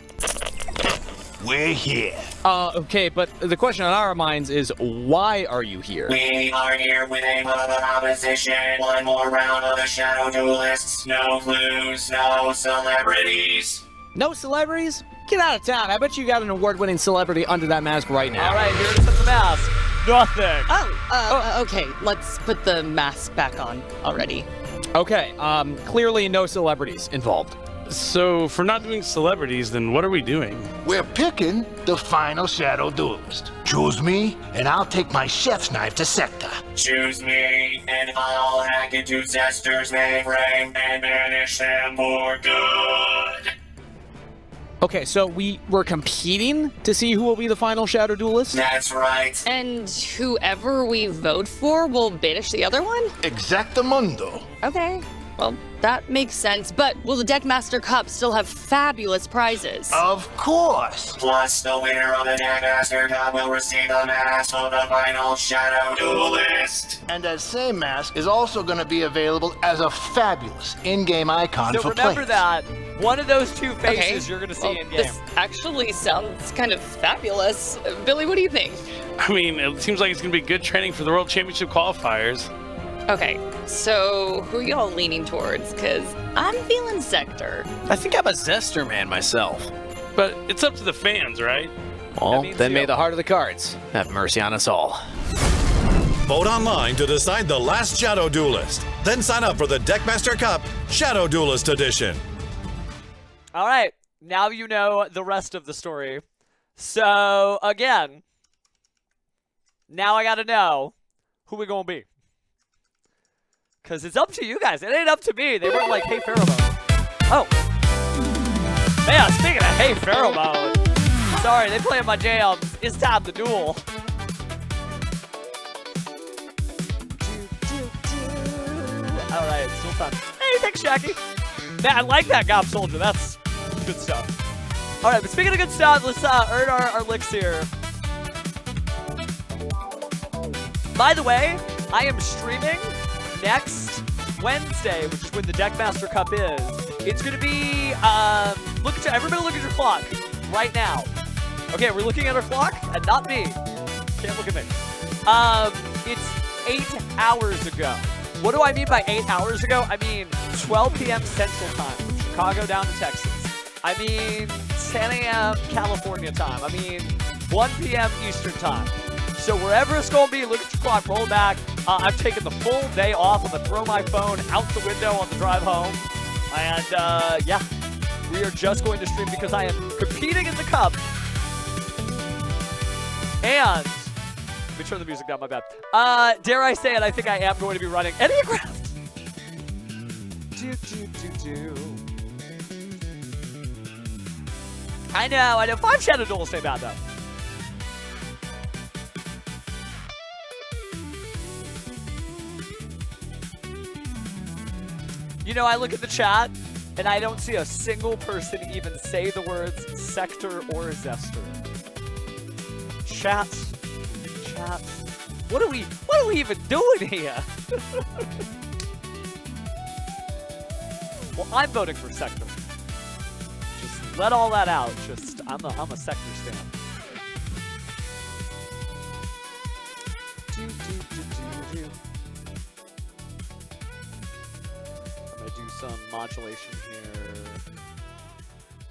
We're here. Okay, but the question on our minds is, why are you here? We are here with a mother opposition. One more round of the Shadow Duelists. No clues, no celebrities. No celebrities? Get out of town. I bet you got an award-winning celebrity under that mask right now. All right, here to set the mask. Nothing. Okay, let's put the mask back on already. Okay, clearly no celebrities involved. So, if we're not doing celebrities, then what are we doing? We're picking the final Shadow Duelist. Choose me, and I'll take my chef's knife to Sector. Choose me, and I'll hack into Zester's mainframe and banish them for good. Okay, so we're competing to see who will be the final Shadow Duelist? That's right. And whoever we vote for will banish the other one? Exactamundo. Okay, well, that makes sense. But will the Deckmaster Cup still have fabulous prizes? Of course. Plus, the winner of the Deckmaster Cup will receive the mask of the final Shadow Duelist. And that same mask is also going to be available as a fabulous in-game icon So for remember players. that. One of those two faces Okay, you're going to see well, in-game. This actually sounds kind of fabulous. Billy, what do you think? I mean, it seems like it's going to be good training for the World Championship qualifiers. Okay, so who y'all leaning towards? Because I'm feeling Sector. I think I'm a Zester man myself. But it's up to the fans, right? Well, means then you. may the heart of the cards have mercy on us all. vote online to decide the last Shadow Duelist. Then sign up for the Deckmaster Cup Shadow Duelist Edition. All right, now you know the rest of the story. So, again, now I got to know who we going to be. Because it's up to you guys. It ain't up to me. They weren't like, hey, Pheromone. Oh. Man, speaking of hey, Pheromone. Sorry, they playing my jams. It's time to duel. All right, still fun. Hey, thanks, Jackie. Man, I like that Gob Soldier. That's good stuff. All right, but speaking of good stuff, let's earn our licks here. By the way, I am streaming next Wednesday, which is when the Deckmaster Cup is. It's going to be, everybody look at your clock right now. Okay, we're looking at our clock, and not me. Can't look at me. It's 8 hours ago. What do I mean by 8 hours ago? I mean 12 p.m. Central Time, from Chicago down to Texas. I mean 10 a.m. California time. I mean 1 p.m. Eastern Time. So wherever it's going to be, look at your clock, roll back. I've taken the full day off. I'm going to throw my phone out the window on the drive home. And yeah, we are just going to stream because I am competing in the Cup. And, let me turn the music down, my bad. Dare I say it, I think I am going to be running Enneacraft. I know. 5 Shadow Duels ain't bad, though. You know, I look at the chat, and I don't see a single person even say the words Sector or Zester. Chat. What are we even doing here? Well, I'm voting for Sector. Just let all that out. I'm a Sector stan. I'm gonna do some modulation here.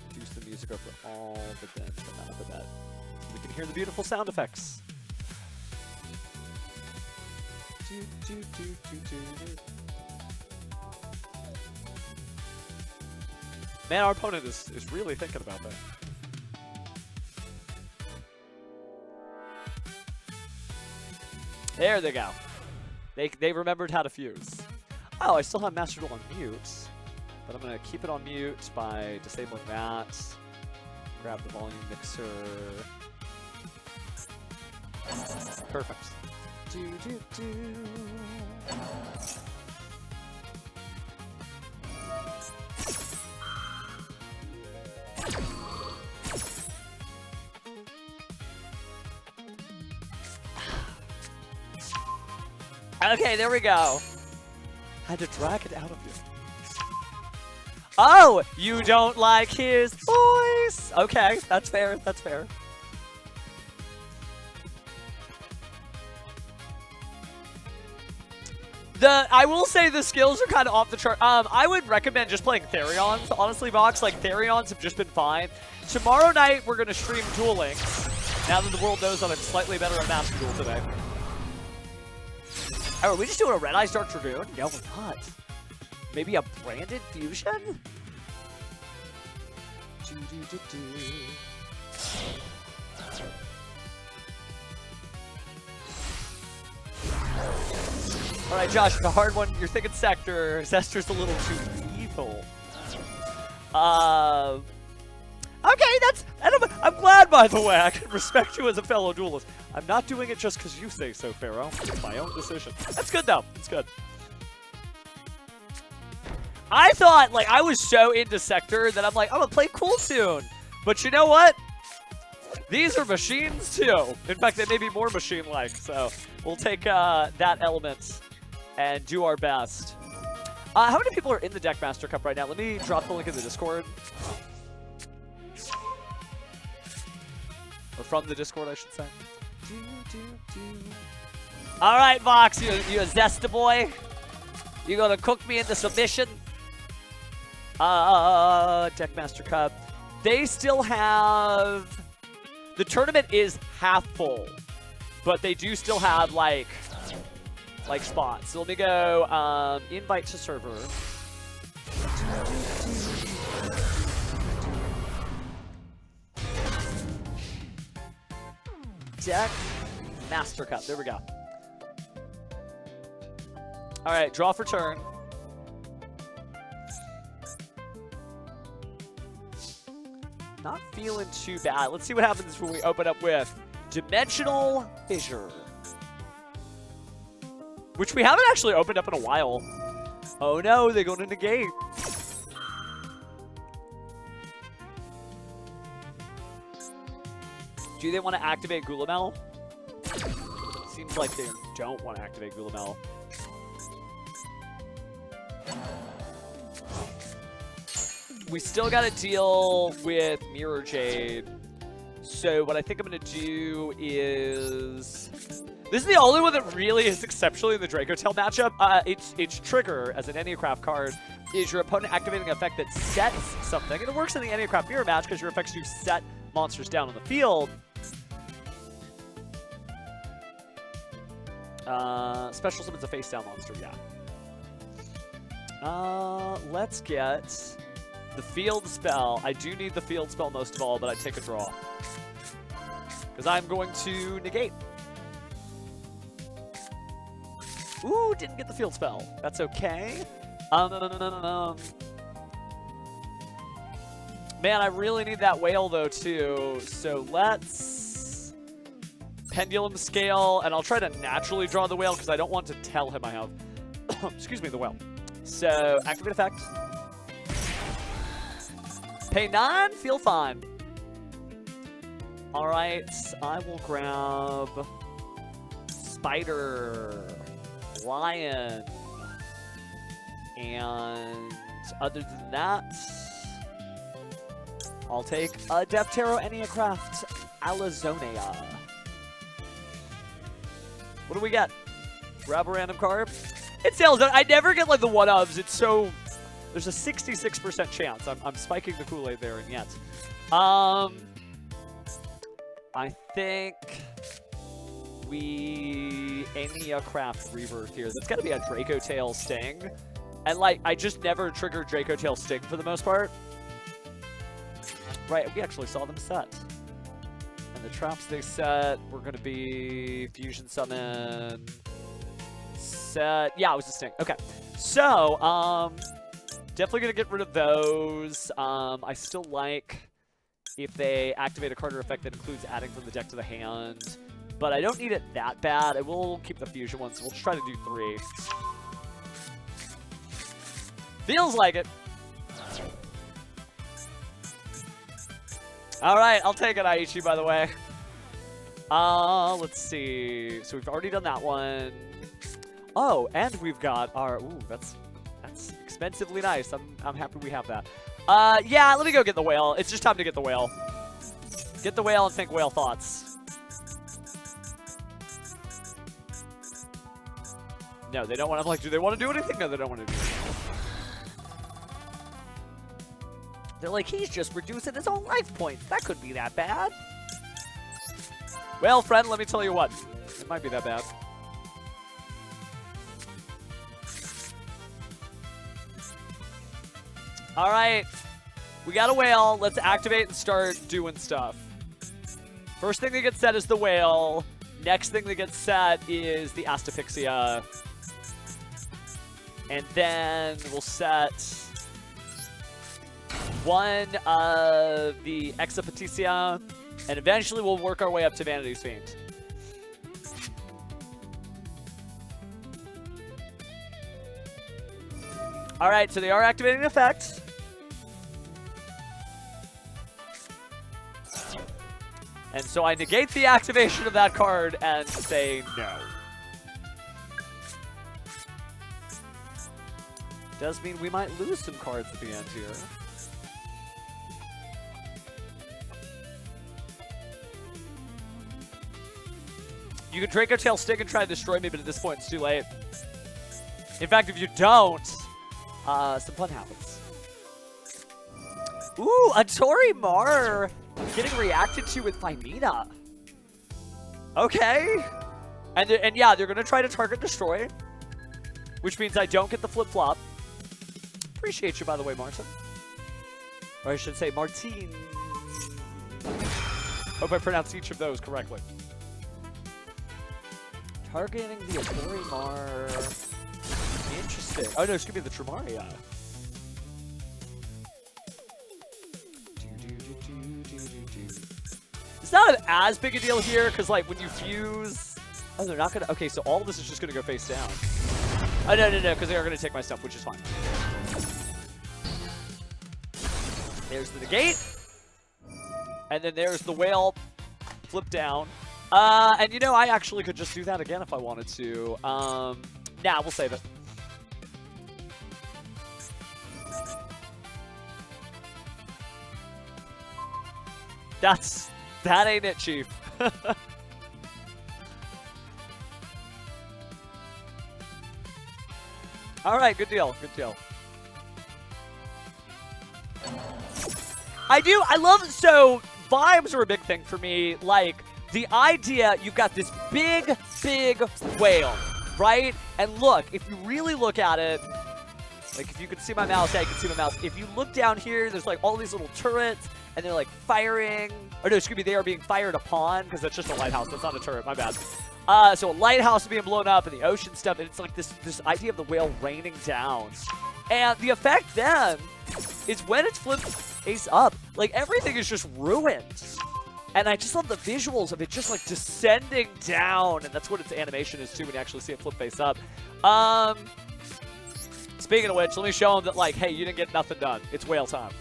Reduce the music over all, but then turn out of that. We can hear the beautiful sound effects. Man, our opponent is really thinking about that. There they go. They remembered how to fuse. Oh, I still have Master Duel on mute, but I'm gonna keep it on mute by disabling that. Grab the volume mixer. Perfect. Okay, there we go. Had to drag it out of you. Oh, you don't like his voice. Okay, that's fair. That's fair. I will say the skills are kind of off the chart. I would recommend just playing Therions. Honestly, Vox, like Therions have just been fine. Tomorrow night, we're going to stream Duel Links. Now that the world knows that I'm slightly better at Master Duel today. Oh, are we just doing a Red Eyes Dark Dragoon? No, we're not. Maybe a branded fusion? All right, Josh, the hard one. You're thinking Sector. Zester's a little too evil. Okay, I'm glad, by the way. I can respect you as a fellow duelist. I'm not doing it just because you say so, Pharaoh. It's my own decision. That's good, though. It's good. I thought, like, I was so into Sector that I'm like, I'm going to play cool soon. But you know what? These are machines, too. In fact, they may be more machine-like. So we'll take that element and do our best. How many people are in the Deckmaster Cup right now? Let me drop the link in the Discord. Or from the Discord, I should say. All right, Vox, you a Zesta boy? You gonna cook me into submission? Deckmaster Cup. They still have... The tournament is half full, but they do still have, like spots. So let me go invite to server. Deck Master Cup. There we go. All right, draw for turn. Not feeling too bad. Let's see what happens when we open up with Dimensional Fissure, which we haven't actually opened up in a while. Oh no, they go to negate. Do they want to activate Gulamel? seems like they don't want to activate Gulamel. We still got to deal with Mirror Jade. So what I think I'm going to do is... This is the only one that really is exceptionally in the Draco Tail matchup. Its trigger as an Enneacraft card is your opponent activating an effect that sets something. And it works in the Enneacraft Mirror match because your effects do set monsters down on the field. Special summons a face down monster, yeah. Let's get the field spell. I do need the field spell most of all, but I take a draw. Because I'm going to negate. Ooh, didn't get the field spell. That's okay. Man, I really need that whale though too. So let's pendulum scale, and I'll try to naturally draw the whale because I don't want to tell him I have. Excuse me, the whale. So activate effect. Pay 9, feel fine. All right, I will grab Spider, Lion, and other than that, I'll take a Death Tarot Enneacraft Alazonia. What do we get? Grab a random card. It sells. I never get like the one-ofs. It's so... There's a 66% chance. I'm spiking the Kool-Aid there, and yet. I think we Enneacraft Rebirth here. That's got to be a Draco Tail Sting. And like, I just never triggered Draco Tail Sting for the most part. Right, we actually saw them set. And the traps they set were going to be Fusion Summon. Set. Yeah, it was a Sting. Okay. So, definitely going to get rid of those. I still like if they activate a card or effect that includes adding from the deck to the hand. But I don't need it that bad. I will keep the fusion ones. So we'll try to do 3. Feels like it. All right, I'll take it, Aichi, by the way. Let's see. So we've already done that one. Oh, and we've got our... Ooh, that's expensively nice. I'm happy we have that. Yeah, let me go get the whale. It's just time to get the whale. Get the whale and think whale thoughts. No, they don't want to, like, do they want to do anything? No, they don't want to do anything. They're like, he's just reducing his own life points. That could be that bad. Well, friend, let me tell you what. It might be that bad. All right. We got a whale. Let's activate and start doing stuff. First thing that gets set is the whale. Next thing that gets set is the Astapixia. And then we'll set one of the Exapaticia, and eventually we'll work our way up to Vanity's Fiend. All right, so they are activating effects. And so I negate the activation of that card and say no. Does mean we might lose some cards at the end here. You can Draco Tail Stick and try to destroy me, but at this point it's too late. In fact, if you don't, some fun happens. Ooh, a Torimar getting reacted to with Finita. Okay. And yeah, they're going to try to target destroy, which means I don't get the flip-flop. Appreciate you, by the way, Martin. Or I should say Martine. Hope I pronounced each of those correctly. Targeting the Torimar. Interesting. Oh no, excuse me, the Tremaria. It's not as big a deal here, because like when you fuse... Oh, they're not going to... Okay, so all of this is just going to go face down. Oh, no, because they are going to take my stuff, which is fine. There's the negate. And then there's the whale flip down. And you know, I actually could just do that again if I wanted to. Nah, we'll save it. That ain't it, Chief. All right, good deal, good deal. I love, so vibes are a big thing for me. Like, the idea, you've got this big, big whale, right? And look, if you really look at it, like if you can see my mouse, yeah, you can see my mouse. If you look down here, there's like all these little turrets, and they're like firing, or no, excuse me, they are being fired upon, because that's just a lighthouse, that's not a turret, my bad. So a lighthouse being blown up, and the ocean stuff, and it's like this idea of the whale raining down. And the effect then is when it's flipped face up, like everything is just ruined. And I just love the visuals of it just like descending down, and that's what its animation is too when you actually see it flip face up. Speaking of which, let me show them that like, hey, you didn't get nothing done. It's whale time.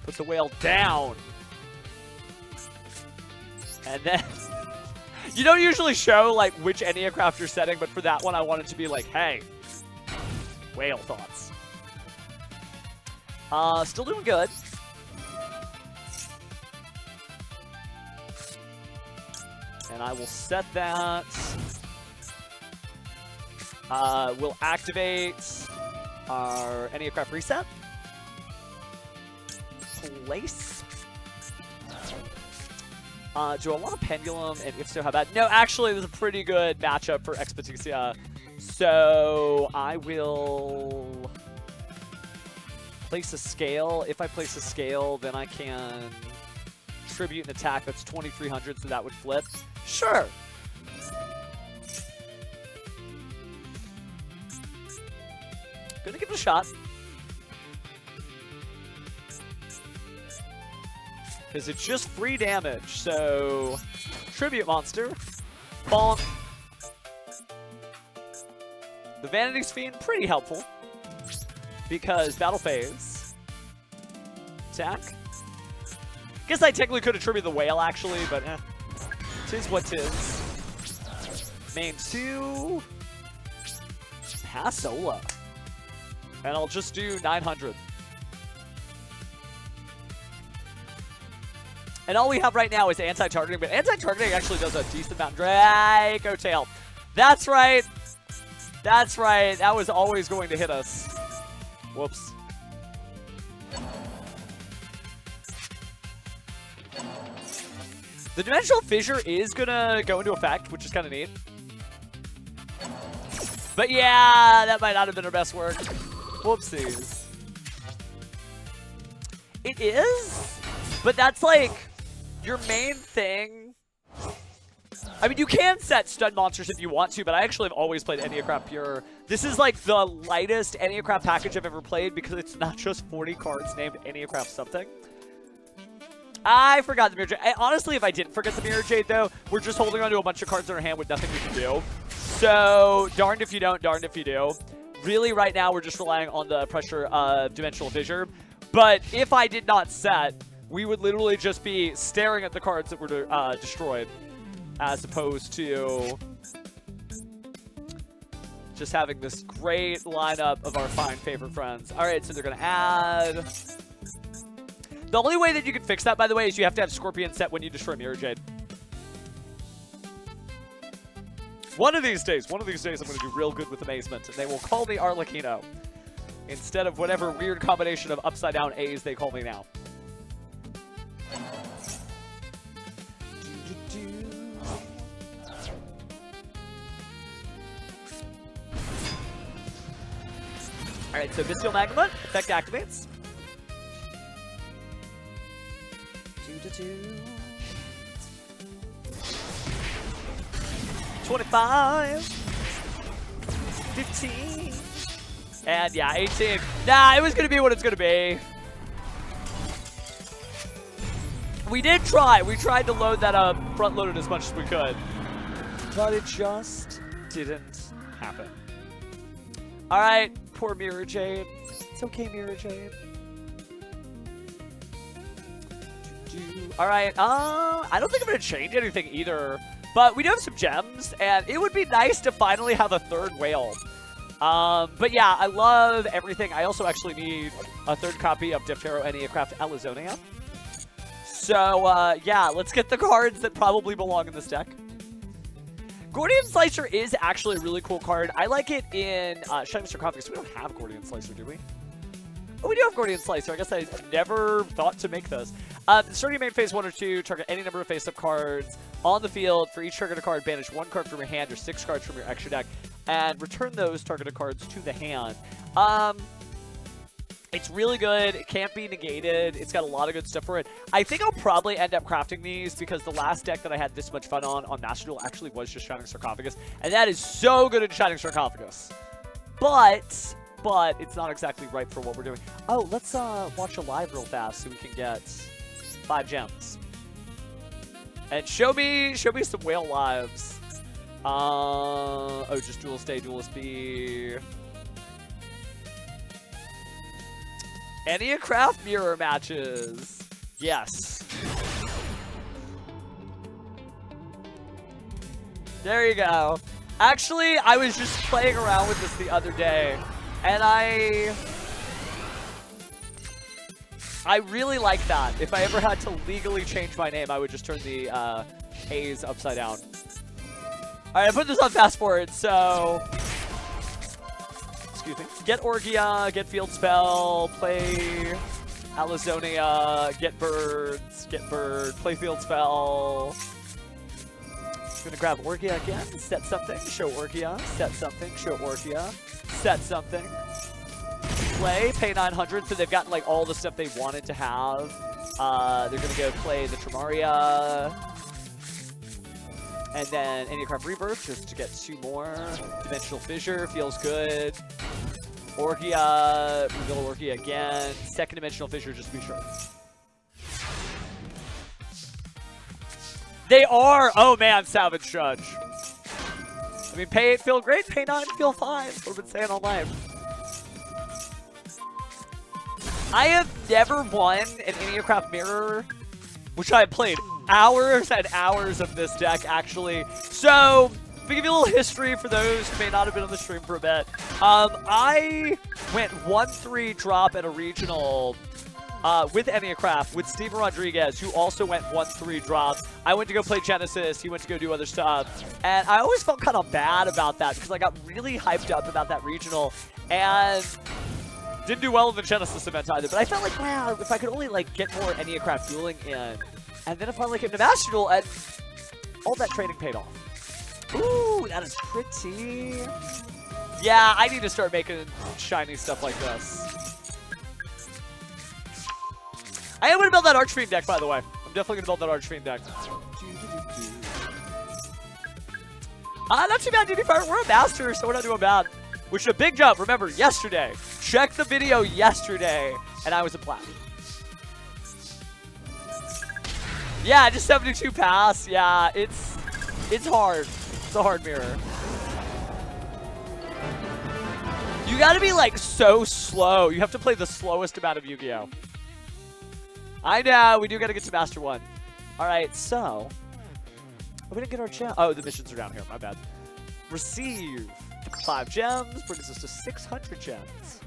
Puts the whale down. And then, you don't usually show like which Enneacraft you're setting, but for that one I wanted to be like, hey, whale thoughts. Still doing good. And I will set that. We'll activate our Enneacraft reset. Place. Do I want a pendulum? And if so, how bad? No, actually, there's a pretty good matchup for Expeditia. So I will place a scale. If I place a scale, then I can tribute an attack that's 2,300, so that would flip. Sure. Gonna give it a shot. Because it's just free damage, so tribute monster. Bonk. The Vanity's Fiend, pretty helpful. Because battle phase. Attack. Guess I technically could attribute the whale actually, but tis what tis. Main 2. Pass solo. And I'll just do 900. And all we have right now is anti-targeting, but anti-targeting actually does a decent amount. Draco Tail. That's right. That's right. That was always going to hit us. Whoops. The Dimensional Fissure is going to go into effect, which is kind of neat. But yeah, that might not have been our best work. Whoopsies. It is, but that's like your main thing. I mean, you can set stun monsters if you want to, but I actually have always played Enneacraft Pure. This is like the lightest Enneacraft package I've ever played because it's not just 40 cards named Enneacraft something. I forgot the Mirror Jade. Honestly, if I didn't forget the Mirror Jade, though, we're just holding on to a bunch of cards in our hand with nothing we can do. So, darned if you don't, darned if you do. Really, right now, we're just relying on the pressure of Dimensional Fissure. But if I did not set, we would literally just be staring at the cards that were destroyed, as opposed to just having this great lineup of our fine favorite friends. All right, so they're going to add... The only way that you can fix that, by the way, is you have to have Scorpion set when you destroy Mirror Jade. One of these days, I'm going to do real good with Amazement, and they will call me Arlecchino instead of whatever weird combination of upside-down A's they call me now. All right, so Bestial Magma, effect activates. 25, 15, and yeah, 18. Nah, it was gonna be what it's gonna be. We did try. We tried to load that up, front load it as much as we could, but it just didn't happen. All right, poor Mirror Jade. It's okay, Mirror Jade. All right. I don't think I'm going to change anything either. But we do have some gems, and it would be nice to finally have a third whale. But yeah, I love everything. I also actually need a third copy of Deftero Enneacraft Alizonia. So, yeah, let's get the cards that probably belong in this deck. Gordian Slicer is actually a really cool card. I like it in Shining Sarcophagus. We don't have Gordian Slicer, do we? Oh, we do have Gordian Slicer. I guess I never thought to make this. Starting main phase 1 or 2, target any number of face-up cards on the field. For each targeted card, banish 1 card from your hand or 6 cards from your extra deck, and return those targeted cards to the hand. It's really good. It can't be negated. It's got a lot of good stuff for it. I think I'll probably end up crafting these because the last deck that I had this much fun on Master Duel actually was just Shining Sarcophagus, and that is so good in Shining Sarcophagus. But it's not exactly right for what we're doing. Oh, let's watch a live real fast so we can get 5 gems. And show me some whale lives. Oh, just Duelist A, Duelist B. Enneacraft mirror matches. Yes. There you go. Actually, I was just playing around with this the other day, and I really like that. If I ever had to legally change my name, I would just turn the A's upside down. Alright, I put this on fast forward, so... Excuse me. Get Orgia, get Field Spell, play Alizonia, get Birds, get Bird, play Field Spell. I'm gonna grab Orgia again, set something, show Orgia, set something, show Orgia, set something. Play, pay 900, so they've gotten like all the stuff they wanted to have. They're gonna go play the Tramaria. And then Enneacraft Rebirth, just to get 2 more. Dimensional Fissure, feels good. Orgia, reveal Orgia again. Second Dimensional Fissure, just to be sure. They are! Oh man, Savage Judge. I mean, pay 8, feel great. Pay 9, feel fine. That's what I've been saying all night. I have never won an Enneacraft Mirror, which I played hours and hours of this deck, actually. So, to give you a little history for those who may not have been on the stream for a bit, I went 1-3 drop at a regional with Enneacraft, with Steven Rodriguez, who also went 1-3 drop. I went to go play Genesis, he went to go do other stuff, and I always felt kind of bad about that because I got really hyped up about that regional, and didn't do well in the Genesis event either, but I felt like, wow, if I could only like get more Enneacraft dueling in, and then if I came to Master Duel, and all that training paid off. Ooh, that is pretty. Yeah, I need to start making shiny stuff like this. I am going to build that Archfiend deck, by the way. I'm definitely going to build that Archfiend deck. Not too bad, dude. We're a master, so we're not doing bad. Which is a big jump. Remember, yesterday. Check the video yesterday, and I was a plat. Yeah, just 72 pass. Yeah, it's hard. It's a hard mirror. You gotta be like so slow. You have to play the slowest amount of Yu-Gi-Oh! I know, we do gotta get to Master 1. Alright, so we didn't get our gem. Oh, the missions are down here, my bad. Receive 5 gems, brings us to 600 gems.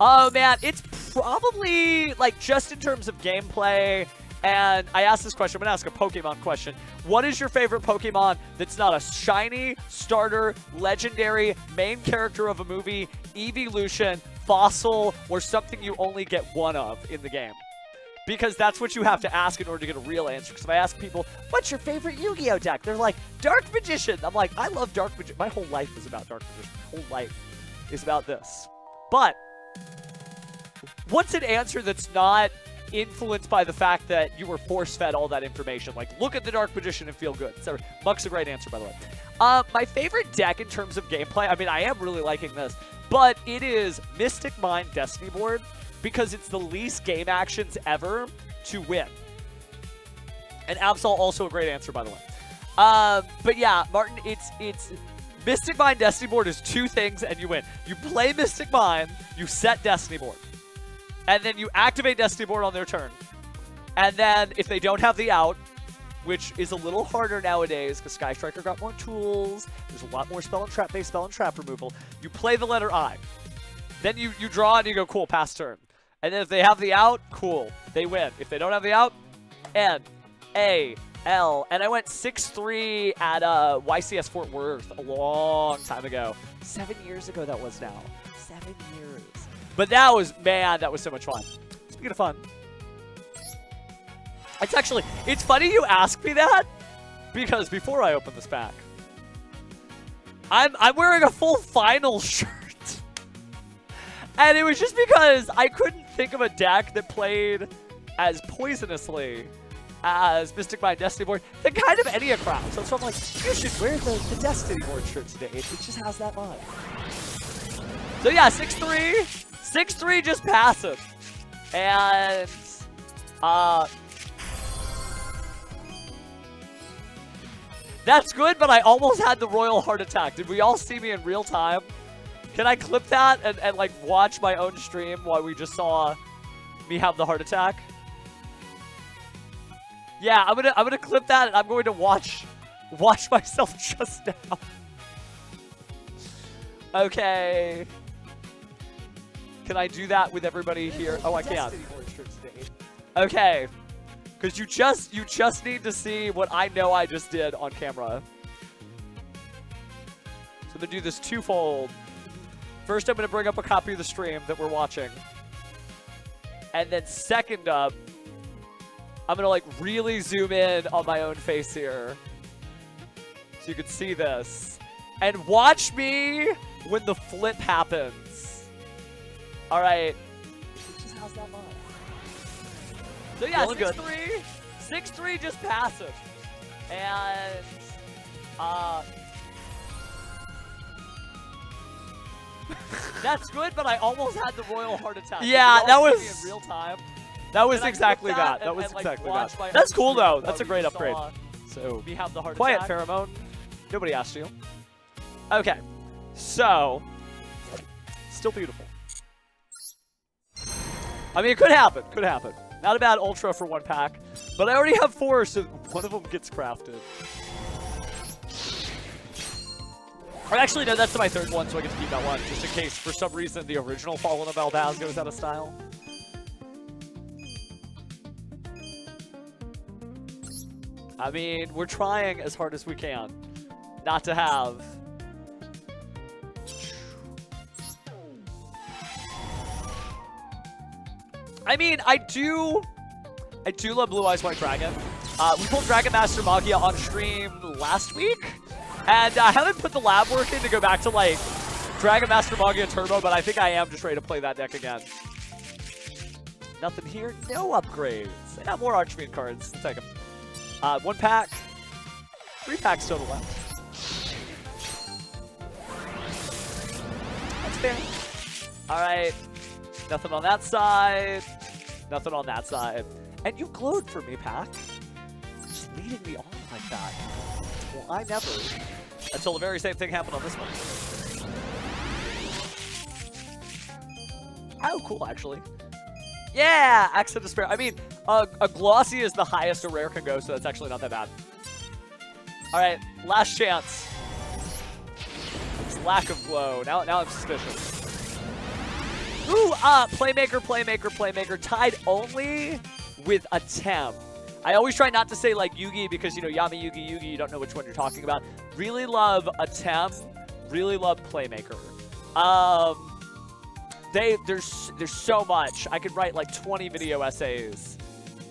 Oh man, it's probably like just in terms of gameplay. And I asked this question, I'm gonna ask a Pokemon question. What is your favorite Pokemon that's not a shiny, starter, legendary, main character of a movie, evolution, fossil, or something you only get one of in the game? Because that's what you have to ask in order to get a real answer. Because if I ask people, what's your favorite Yu-Gi-Oh deck? They're like, Dark Magician. I'm like, I love Dark Magician. My whole life is about Dark Magician. My whole life is about this. But what's an answer that's not influenced by the fact that you were force-fed all that information? Like, look at the Dark Magician and feel good. So, Muck's a great answer, by the way. My favorite deck in terms of gameplay, I mean, I am really liking this, but it is Mystic Mind Destiny Board, because it's the least game actions ever to win. And Absol, also a great answer, by the way. But yeah, Martin, it's Mystic Mind Destiny Board is 2 things and you win. You play Mystic Mind, you set Destiny Board. And then you activate Destiny Board on their turn. And then if they don't have the out, which is a little harder nowadays because Sky Striker got more tools, there's a lot more spell and trap-based spell and trap removal, you play the letter I. Then you draw and you go, cool, pass turn. And then if they have the out, cool, they win. If they don't have the out, N, A, L. And I went 6-3 at YCS Fort Worth a long time ago. 7 years ago that was now. 7 years. But that was, man, that was so much fun. Speaking of fun. It's funny you ask me that, because before I open this pack, I'm wearing a full final shirt. And it was just because I couldn't think of a deck that played as poisonously as Mystic Mind Destiny board, the kind of Enneacraft. So I'm like, you should wear the Destiny board shirt today. It just has that vibe. So yeah, 6-3. 6-3 just passive. And that's good, but I almost had the royal heart attack. Did we all see me in real time? Can I clip that and like watch my own stream while we just saw me have the heart attack? Yeah, I'm gonna clip that and I'm going to watch myself just now. Okay. Can I do that with everybody here? Oh, I can't. Okay. Because you just need to see what I know I just did on camera. So I'm gonna do this twofold. First, I'm gonna bring up a copy of the stream that we're watching. And then second up, I'm gonna like really zoom in on my own face here. So you can see this. And watch me when the flip happens. All right. Just how's that vibe? So yeah, 6-3. 6-3 just passive. And that's good, but I almost had the royal heart attack. Yeah, that was in real time. That was exactly that. That was exactly that. That's cool though. That's a great upgrade. So we have the heart quiet attack. pheromone. Nobody asked you. Okay, so still beautiful. I mean, it could happen. Could happen. Not a bad ultra for one pack, but I already have 4, so one of them gets crafted. Or actually, no, that's my 3rd one, so I get to keep that one, just in case for some reason the original Fallen of Albaz goes out of style. I mean, we're trying as hard as we can not to have. I mean, I do love Blue Eyes White Dragon. We pulled Dragon Master Magia on stream last week, and I haven't put the lab work in to go back to like Dragon Master Magia Turbo, but I think I am just ready to play that deck again. Nothing here, no upgrades. I got more Archfiend cards. Let's take them. 1 pack, 3 packs total left. That's fair. All right. Nothing on that side. Nothing on that side. And you glowed for me, Pack. Just leading me on like that. Well, I never. Until the very same thing happened on this one. Oh, cool, actually. Yeah, Axe of Despair. I mean, a glossy is the highest a rare can go, so that's actually not that bad. All right, last chance. It's lack of glow. Now I'm suspicious. Ooh, Playmaker, Playmaker, Playmaker. Tied only with a Tem. I always try not to say like Yugi because, you know, Yami, Yugi, Yugi, you don't know which one you're talking about. Really love a Tem. Really love Playmaker. There's so much. I could write like 20 video essays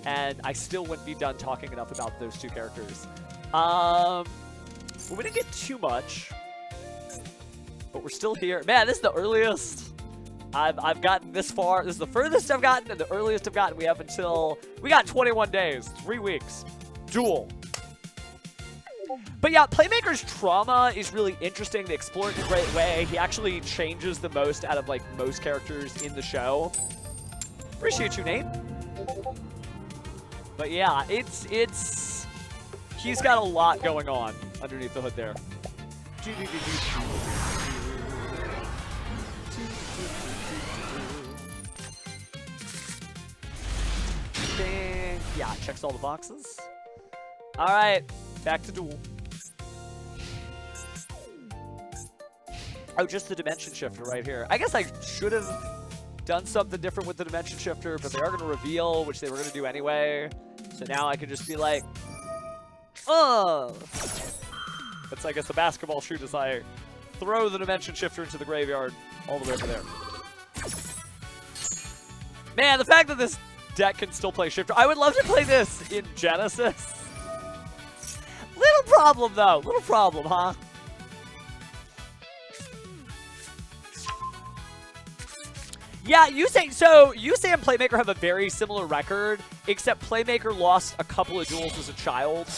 and I still wouldn't be done talking enough about those 2 characters. We didn't get too much, but we're still here. Man, this is the earliest I've gotten this far. This is the furthest I've gotten and the earliest I've gotten. We have until, we got 21 days, 3 weeks. Duel. But yeah, Playmaker's trauma is really interesting. They explore it in a great way. He actually changes the most out of like most characters in the show. Appreciate you, Nate. But yeah, he's got a lot going on underneath the hood there. Yeah, checks all the boxes. All right, back to duel. Oh, just the dimension shifter right here. I guess I should have done something different with the dimension shifter, but they are going to reveal, which they were going to do anyway. So now I can just be like, oh. It's like it's a basketball shoot as I throw the dimension shifter into the graveyard all the way over there. Man, the fact that this deck can still play shifter. I would love to play this in Genesis. Little problem, though. Little problem, huh? Yeah, Yusei and Playmaker have a very similar record, except Playmaker lost a couple of duels as a child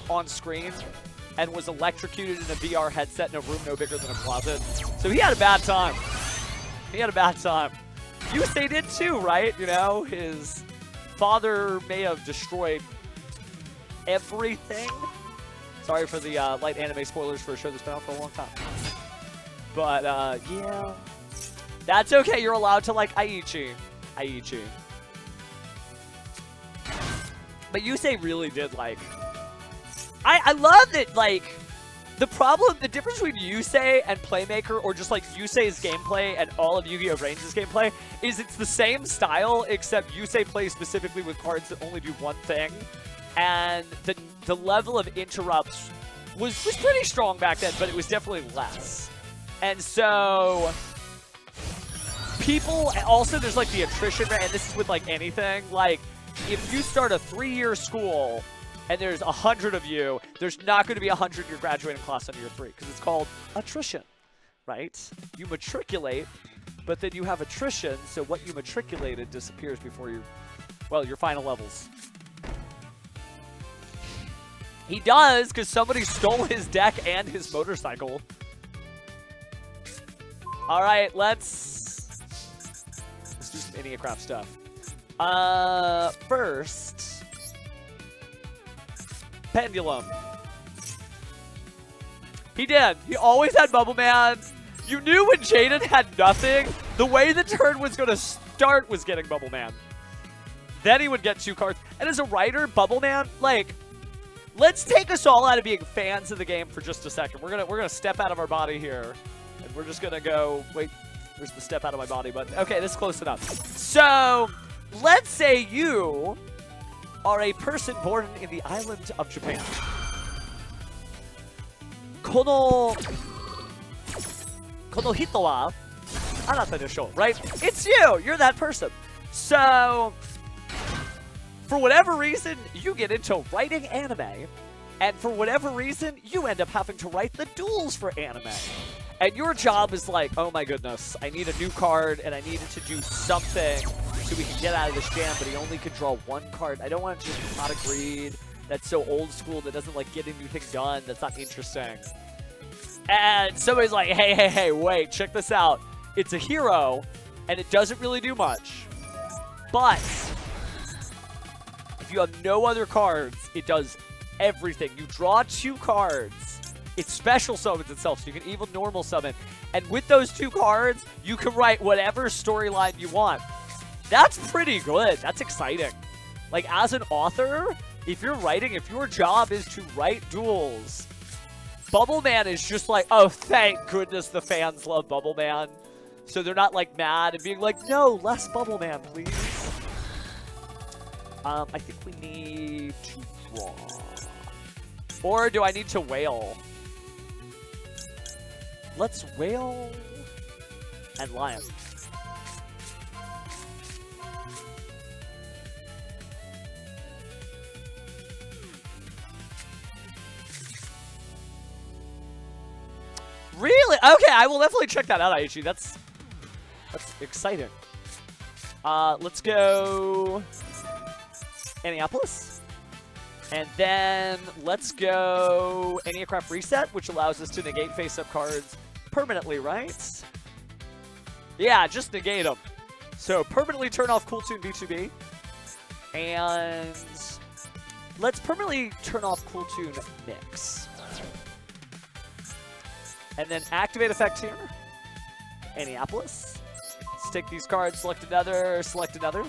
on screen and was electrocuted in a VR headset in a room no bigger than a closet. So he had a bad time. He had a bad time. Yusei did too, right? You know, his father may have destroyed everything. Sorry for the light anime spoilers for a show that's been out for a long time. But, yeah. That's okay, you're allowed to like Aichi. Aichi. But Yusei really did like... I love that, like, the difference between Yusei and Playmaker, or just like Yusei's gameplay and all of Yu-Gi-Oh! Range's gameplay, is it's the same style, except Yusei plays specifically with cards that only do one thing. And the level of interrupts was pretty strong back then, but it was definitely less. And so... people, also there's like the attrition rate, and this is with like anything, like if you start a 3-year school and there's 100 of you, there's not going to be 100 in your graduating class on year 3 because it's called attrition, right? You matriculate, but then you have attrition, so what you matriculated disappears before your final levels. He does, because somebody stole his deck and his motorcycle. All right, let's do some Enneacraft stuff. First, Pendulum. He did. He always had Bubble Man. You knew when Jaden had nothing, the way the turn was going to start was getting Bubble Man. Then he would get 2 cards. And as a writer, Bubble Man, like, let's take us all out of being fans of the game for just a second. We're gonna step out of our body here. And we're just gonna go, wait, there's the step out of my body button. Okay, this is close enough. So, let's say you are a person born in the island of Japan. Kono hito wa anata desho, right? It's you! You're that person. So, for whatever reason, you get into writing anime. And for whatever reason, you end up having to write the duels for anime. And your job is like, oh my goodness, I need a new card, and I needed to do something so we can get out of this jam, but he only can draw 1 card. I don't want to just Pot of Greed that's so old school that doesn't like get anything done, that's not interesting. And somebody's like, hey, wait, check this out. It's a hero, and it doesn't really do much. But if you have no other cards, it does everything. You draw 2 cards. It special summons itself, so you can even normal summon. And with those 2 cards, you can write whatever storyline you want. That's pretty good. That's exciting. Like, as an author, if your job is to write duels, Bubble Man is just like, oh, thank goodness the fans love Bubble Man. So they're not, like, mad and being like, no, less Bubble Man, please. I think we need to draw. Or do I need to wail? Let's wail and lion. Really? Okay, I will definitely check that out, Aichi. That's exciting. Let's go Annapolis. And then let's go Enneacraft Reset, which allows us to negate face-up cards permanently, right? Yeah, just negate them. So permanently turn off Cool Tune B2B. And let's permanently turn off Cool Tune Mix. And then activate effect here. Annapolis. Stick these cards, select another, select another.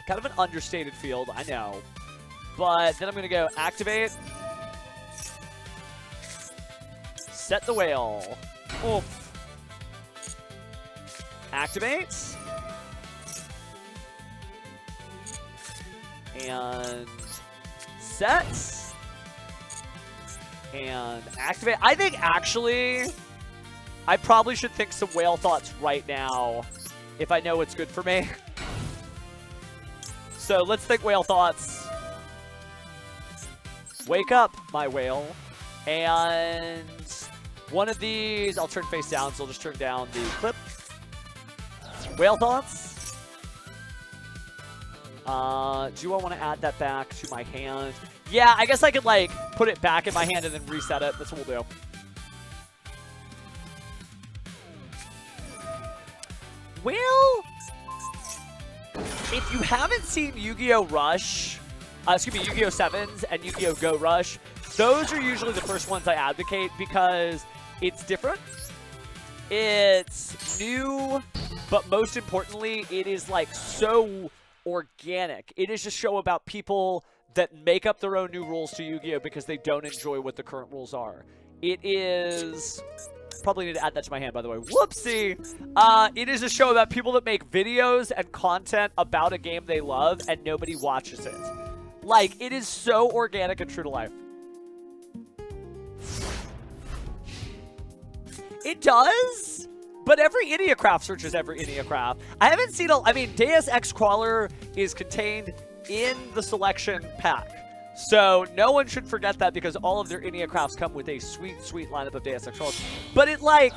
Kind of an understated field, I know. But then I'm going to go activate. Set the whale. Oof. Activate. And set. And activate. I think actually, I probably should think some whale thoughts right now if I know what's good for me. So let's think whale thoughts. Wake up, my whale. And one of these, I'll turn face down, so I'll just turn down the clip. Whale thoughts. Do I want to add that back to my hand? Yeah, I guess I could, like, put it back in my hand and then reset it. That's what we'll do. Well, if you haven't seen Yu-Gi-Oh! Rush, excuse me, Yu-Gi-Oh! 7s and Yu-Gi-Oh! Go Rush, those are usually the first ones I advocate because it's different. It's new, but most importantly, it is, like, so organic. It is a show about people that make up their own new rules to Yu-Gi-Oh! Because they don't enjoy what the current rules are. It is... Probably need to add that to my hand, by the way. Whoopsie! It is a show about people that make videos and content about a game they love, and nobody watches it. Like, it is so organic and true to life. It does, but every Enneacraft searches every Enneacraft. I haven't seen I mean, Deus Ex Crawler is contained in the selection pack. So no one should forget that because all of their Enneacrafts come with a sweet, sweet lineup of Deus Ex Crawlers. But it, like...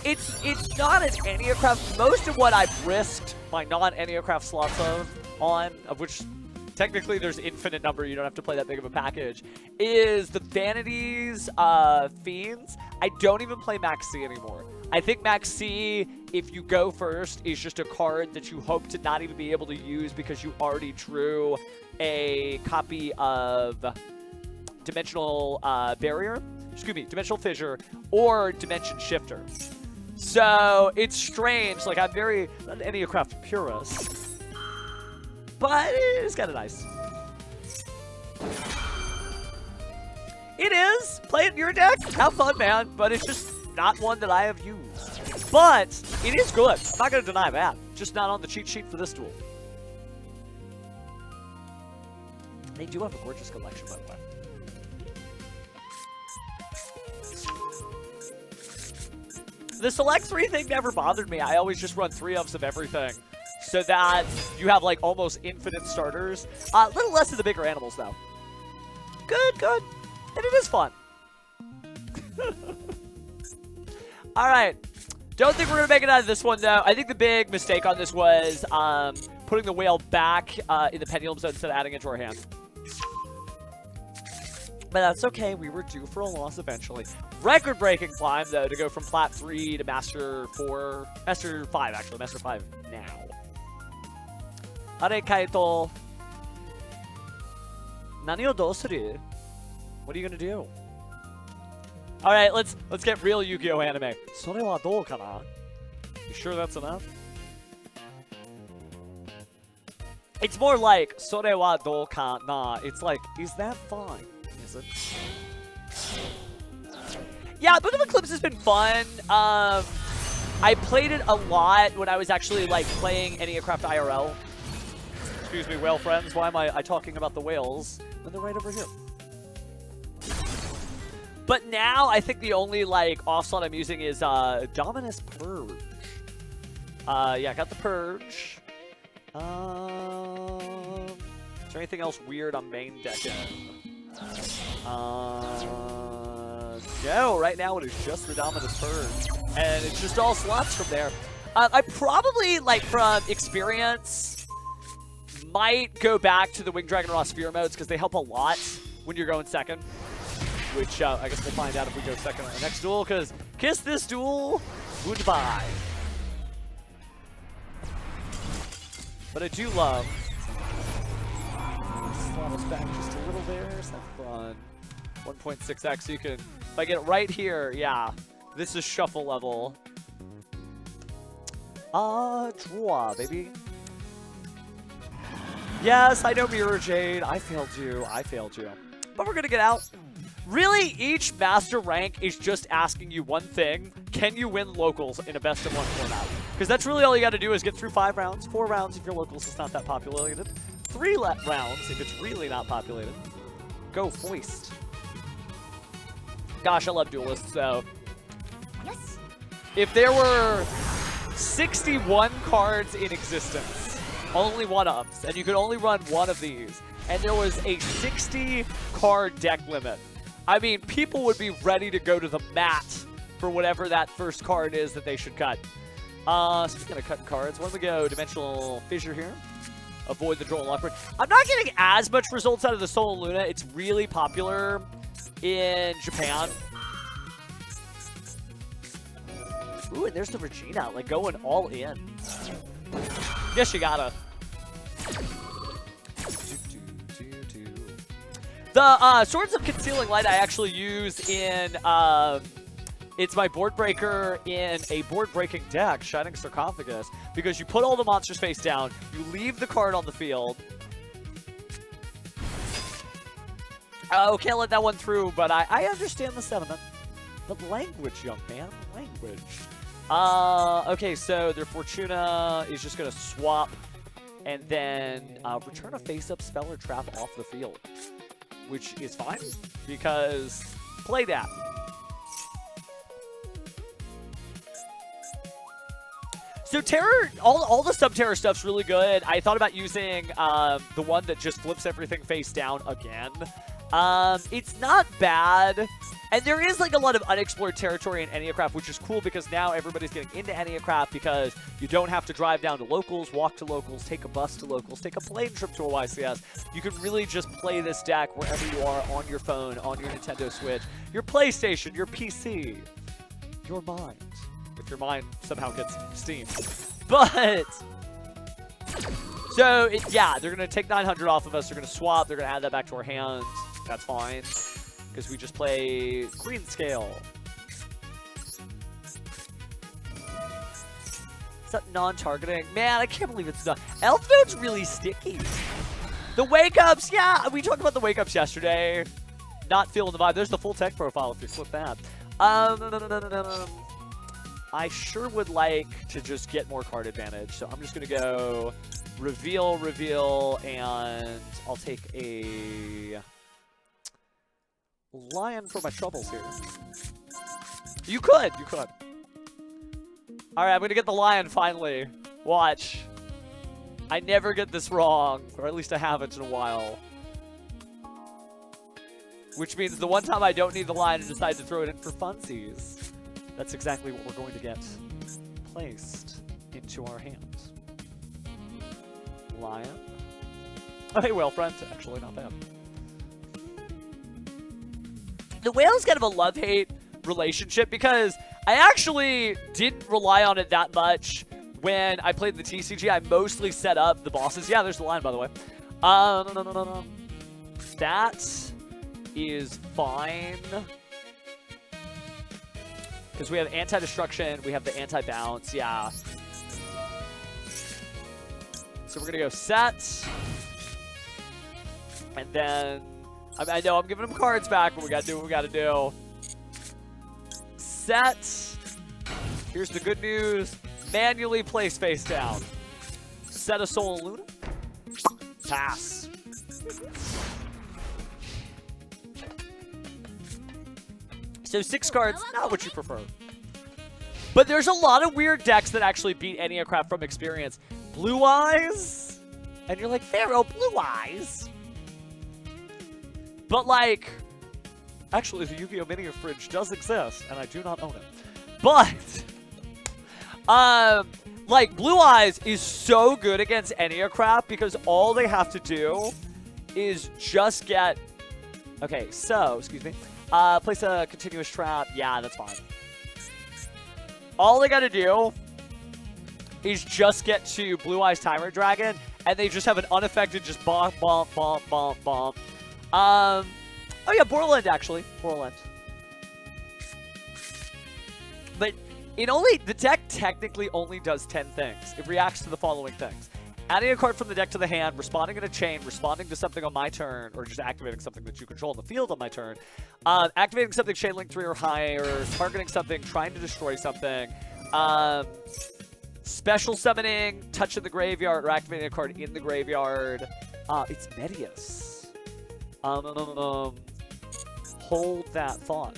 It's not an Enneacraft. Most of what I've risked my non-Enneacraft slots of which technically there's infinite number, you don't have to play that big of a package, is the Vanities, Fiends. I don't even play Max C anymore. I think Max C, if you go first, is just a card that you hope to not even be able to use because you already drew a copy of Dimensional Barrier, excuse me, Dimensional Fissure, or Dimension Shifter. So, it's strange. Like, I'm very, not an Enneacraft purist, but it's kind of nice. It is. Play it in your deck. Have fun, man. But it's just not one that I have used. But it is good. I'm not going to deny that. Just not on the cheat sheet for this duel. They do have a gorgeous collection, by the way. The select 3 thing never bothered me. I always just run 3-ofs of everything. So that you have, like, almost infinite starters. A little less of the bigger animals, though. Good, good. And it is fun. Alright. Don't think we're going to make it out of this one, though. I think the big mistake on this was putting the whale back in the pendulum zone instead of adding it to our hand. But that's okay. We were due for a loss eventually. Record-breaking climb, though, to go from Plat 3 to Master 4. Master 5, actually. Master 5 now. Are, Kaito. Nani o dosuru? What are you gonna do? Alright, let's get real Yu-Gi-Oh! Anime. Sore wa dou kana? You sure that's enough? It's more like Sore wa dou kana. It's like, is that fine? Is it? Yeah, Book of Eclipse has been fun. I played it a lot when I was actually, like, playing Enneacraft IRL. Excuse me, whale friends. Why am I talking about the whales when they're right over here? But now, I think the only, like, off-slot I'm using is Dominus Purge. Yeah, I got the Purge. Is there anything else weird on main deck? No, right now it is just the Dominus Purge. And it's just all slots from there. I probably, like, from experience, might go back to the Winged Dragon Raw Sphere modes because they help a lot when you're going second. Which I guess we'll find out if we go second on the next duel, because kiss this duel, goodbye. But I do love... Slot us back just a little there, so that's fun. 1.6x, so you can... If I get it right here, yeah, this is shuffle level. Draw, baby. Yes, I know Mirror Jade. I failed you. I failed you. But we're gonna get out. Really, each master rank is just asking you one thing. Can you win locals in a best of one format? Because that's really all you gotta do is get through 5 rounds, 4 rounds if your locals is not that populated, 3 rounds if it's really not populated. Go foist. Gosh, I love duelists, so. Yes. If there were 61 cards in existence, only one-ups, and you could only run one of these, and there was a 60-card deck limit, I mean, people would be ready to go to the mat for whatever that first card is that they should cut. So speaking of cutting cards, why don't we go Dimensional Fissure here? Avoid the draw and lockboard. I'm not getting as much results out of the Sol and Luna. It's really popular in Japan. Ooh, and there's the Regina, like going all in. Yes, you gotta. The Swords of Concealing Light I actually use in, it's my board breaker in a board breaking deck, Shining Sarcophagus, because you put all the monsters face down, you leave the card on the field. Oh, can't let that one through, but I understand the sentiment. But language, young man, language. Okay, so their Fortuna is just gonna swap and then return a face-up spell or trap off the field, which is fine because play that. So Terror, all the sub-Terror stuff's really good. I thought about using the one that just flips everything face down again. It's not bad. And there is like a lot of unexplored territory in Enneacraft, which is cool because now everybody's getting into Enneacraft because you don't have to drive down to locals, walk to locals, take a bus to locals, take a plane trip to a YCS. You can really just play this deck wherever you are, on your phone, on your Nintendo Switch, your PlayStation, your PC, your mind. If your mind somehow gets Steam. But, so, yeah, they're going to take 900 off of us. They're going to swap. They're going to add that back to our hands. That's fine. Because we just play Green Scale. Is that non-targeting? Man, I can't believe it's not. Elf Node's really sticky. The wake-ups, yeah, we talked about the wake-ups yesterday. Not feeling the vibe. There's the full tech profile if you flip that. I sure would like to just get more card advantage. So I'm just going to go reveal, and I'll take a Lion for my troubles here. You could. All right, I'm going to get the Lion finally. Watch. I never get this wrong, or at least I haven't in a while. Which means the one time I don't need the Lion and decide to throw it in for funsies. That's exactly what we're going to get placed into our hands. Lion. Oh, hey, Whale Friend. Actually, not bad. The Whale's kind of a love-hate relationship because I actually didn't rely on it that much when I played the TCG. I mostly set up the bosses. Yeah, there's the Lion, by the way. No. That is fine. Because we have anti-destruction, we have the anti-bounce, yeah. So we're going to go set. And then, I know I'm giving them cards back, but we got to do what we got to do. Set. Here's the good news. Manually place face down. Set a Sol and Luna. Pass. So 6 cards, not what you prefer. But there's a lot of weird decks that actually beat Enneacraft from experience. Blue Eyes? And you're like, Pharaoh, Blue Eyes? But like, actually the Yu-Gi-Oh! Mini Fridge does exist, and I do not own it. But, like, Blue Eyes is so good against Enneacraft because all they have to do is just get, okay, so, excuse me. Place a continuous trap. Yeah, that's fine. All they gotta do is just get to Blue Eyes Timer Dragon, and they just have an unaffected just bonk. Oh yeah, Borderland actually. Borderland. But The deck technically only does 10 things. It reacts to the following things. Adding a card from the deck to the hand, responding in a chain, responding to something on my turn, or just activating something that you control in the field on my turn, activating something chain link 3 or higher, targeting something, trying to destroy something, special summoning, touching the graveyard, or activating a card in the graveyard. It's Medius. Hold that thought.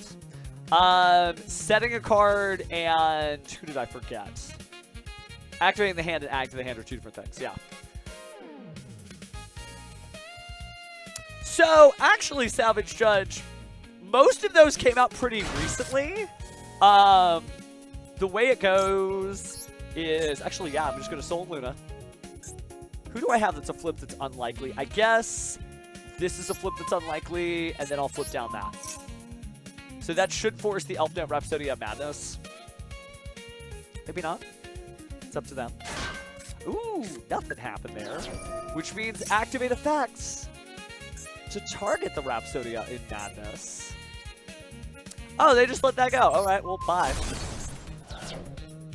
Setting a card and who did I forget? Activating the hand and adding to the hand are 2 different things. Yeah. So actually, Savage Judge, most of those came out pretty recently. The way it goes is actually, yeah, I'm just gonna Soul Luna. Who do I have that's a flip that's unlikely? I guess this is a flip that's unlikely, and then I'll flip down that. So that should force the Elfnet Rhapsodia Madness. Maybe not. It's up to them. Ooh, nothing happened there. Which means activate effects to target the Rhapsodia in Madness. Oh, they just let that go. All right, well, bye.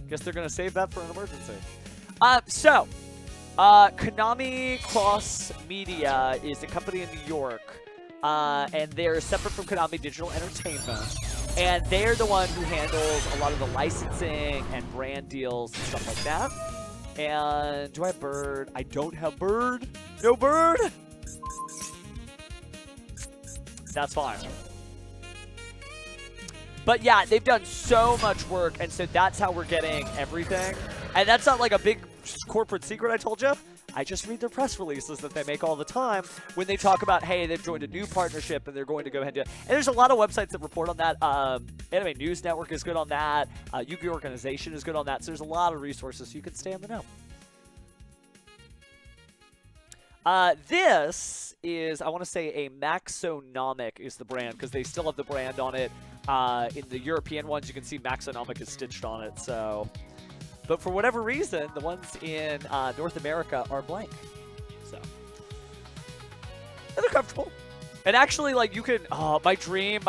Guess they're going to save that for an emergency. Konami Cross Media is a company in New York. And they're separate from Konami Digital Entertainment. And they're the one who handles a lot of the licensing and brand deals and stuff like that. And do I have Bird? I don't have Bird. No Bird. That's fine. But yeah, they've done so much work, and so that's how we're getting everything. And that's not like a big corporate secret I told you. I just read their press releases that they make all the time when they talk about, hey, they've joined a new partnership and they're going to go ahead and do it. And there's a lot of websites that report on that. Anime News Network is good on that. Yu-Gi-Oh! Organization is good on that. So there's a lot of resources so you can stay on the know. This is, I want to say, a Maxonomic is the brand because they still have the brand on it. In the European ones, you can see Maxonomic is stitched on it. So... But for whatever reason, the ones in North America are blank. So. And they're comfortable. And actually, like, you can... my dream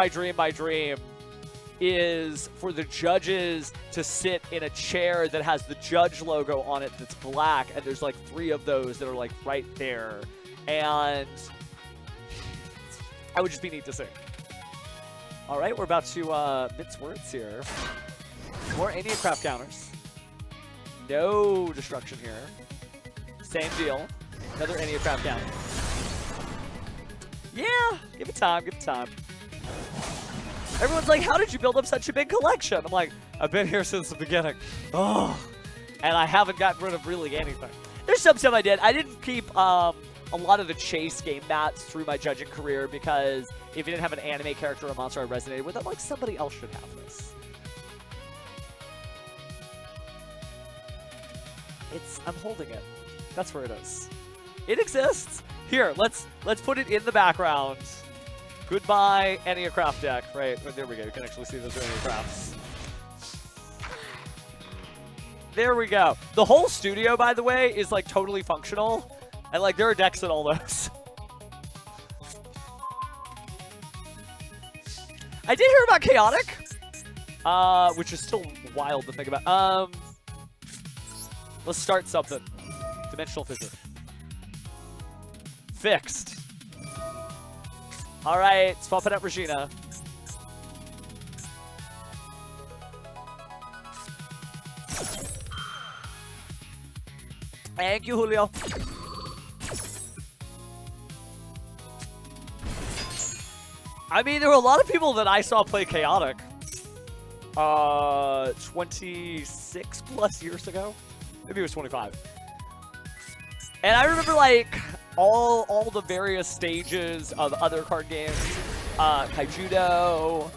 is for the judges to sit in a chair that has the judge logo on it that's black. And there's, like, 3 of those that are, like, right there. And I would just be neat to see. All right, we're about to mince words here. More Enneacraft counters. No destruction here. Same deal. Another Enneacraft counter. Yeah, give it time, give it time. Everyone's like, how did you build up such a big collection? I'm like, I've been here since the beginning. Oh, and I haven't gotten rid of really anything. There's some stuff I did. I didn't keep a lot of the chase game mats through my judging career because if you didn't have an anime character or a monster I resonated with, I'm like, somebody else should have this. I'm holding it. That's where it is. It exists. Here, let's put it in the background. Goodbye, Enneacraft deck. Right, there we go. You can actually see those Enneacrafts. There we go. The whole studio, by the way, is like totally functional. And like there are decks in all those. I did hear about Chaotic. Which is still wild to think about. Let's start something. Dimensional Fissure. Fixed. Alright, swapping out Regina. Thank you, Julio. I mean, there were a lot of people that I saw play Chaotic 26 plus years ago. Maybe it was 25. And I remember, like, all the various stages of other card games. Kaijudo,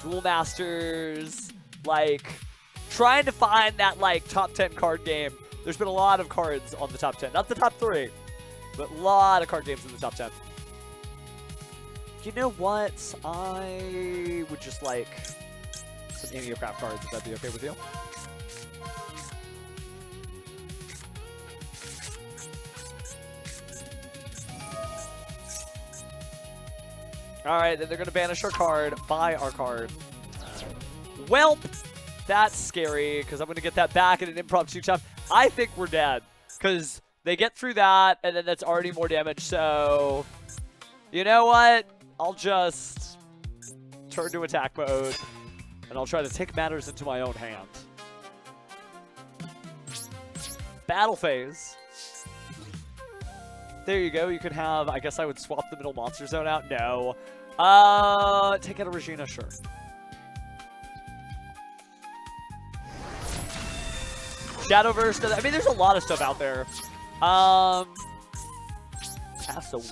Duel Masters, like, trying to find that, like, top 10 card game. There's been a lot of cards on the top 10. Not the top 3, but a lot of card games in the top 10. You know what? I would just like some Enneacraft cards, if that'd be okay with you. Alright, then they're going to banish our card, buy our card. Welp. That's scary, because I'm going to get that back in an impromptu chop. I think we're dead, because they get through that, and then that's already more damage. So, you know what? I'll just turn to attack mode, and I'll try to take matters into my own hands. Battle phase. There you go. You could have, I guess I would swap the middle monster zone out. No. Take out a Regina, sure. Shadowverse. I mean, there's a lot of stuff out there. Castle.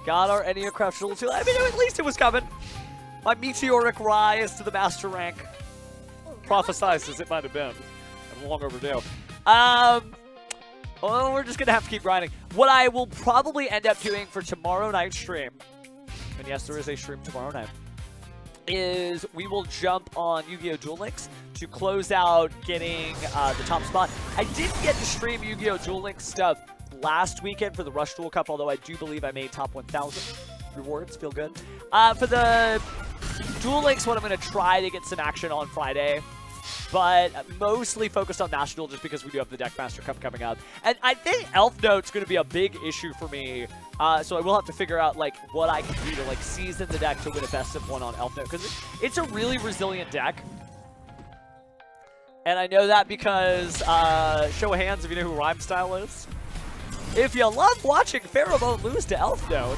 Got our Enneacraft Duel 2. I mean, at least it was coming. My meteoric rise to the master rank. Prophesized as it might have been. I'm long overdue. Well, we're just going to have to keep grinding. What I will probably end up doing for tomorrow night's stream, and yes, there is a stream tomorrow night, is we will jump on Yu-Gi-Oh! Duel Links to close out getting the top spot. I didn't get to stream Yu-Gi-Oh! Duel Links stuff last weekend for the Rush Duel Cup, although I do believe I made top 1,000 rewards. Feel good. For the Duel Links, what I'm going to try to get some action on Friday, but mostly focused on Master Duel just because we do have the Deck Master Cup coming up. And I think Elf Note's going to be a big issue for me, so I will have to figure out like what I can do to like season the deck to win a best of one on Elf Note, because it's a really resilient deck. And I know that because, show of hands if you know who Rhyme Style is. If you love watching Pheromone lose to Elf Note,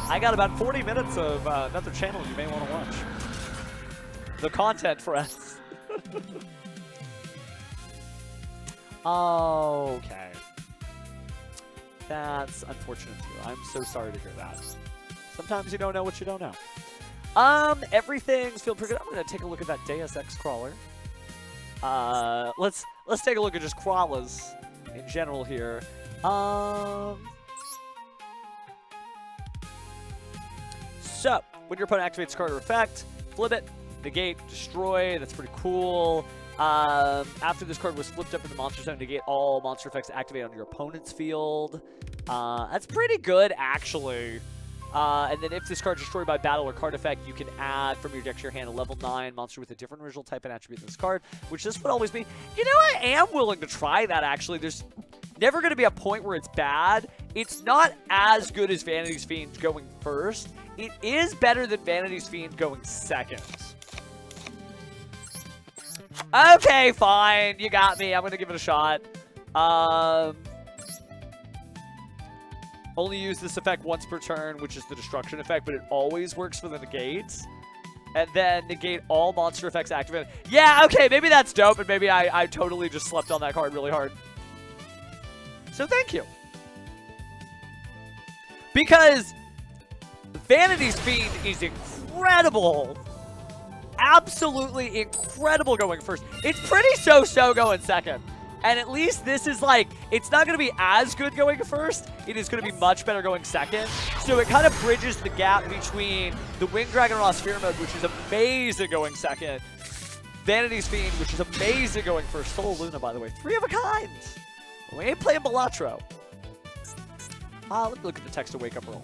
I got about 40 minutes of another channel you may want to watch. The content, friends. Okay. That's unfortunate too. I'm so sorry to hear that. Sometimes you don't know what you don't know. Everything's feeling pretty good. I'm gonna take a look at that Deus Ex crawler. Let's take a look at just crawlers in general here. So, when your opponent activates a card or effect, flip it, negate, destroy. That's pretty cool. After this card was flipped up in the monster zone, negate all monster effects activated on your opponent's field. That's pretty good, actually. And then if this card is destroyed by battle or card effect, you can add from your deck to your hand a level 9 monster with a different original type and attribute than this card, which this would always be. You know, I am willing to try that, actually. There's never going to be a point where it's bad. It's not as good as Vanity's Fiend going first. It is better than Vanity's Fiend going second. Okay, fine. You got me. I'm going to give it a shot. Only use this effect once per turn, which is the destruction effect, but it always works for the negates. And then negate all monster effects activated. Yeah, okay, maybe that's dope, and maybe I totally just slept on that card really hard. So thank you. Because Vanity's Fiend is incredible. Absolutely incredible going first. It's pretty so-so going second. And at least this is like, it's not going to be as good going first. It is going to be much better going second. So it kind of bridges the gap between the Winged Dragon Raw Sphere mode, which is amazing going second. Vanity's Fiend, which is amazing going first. Soul Luna, by the way. 3 of a kind. We ain't playing Balatro. Let me look at the text to Wake Up Earl.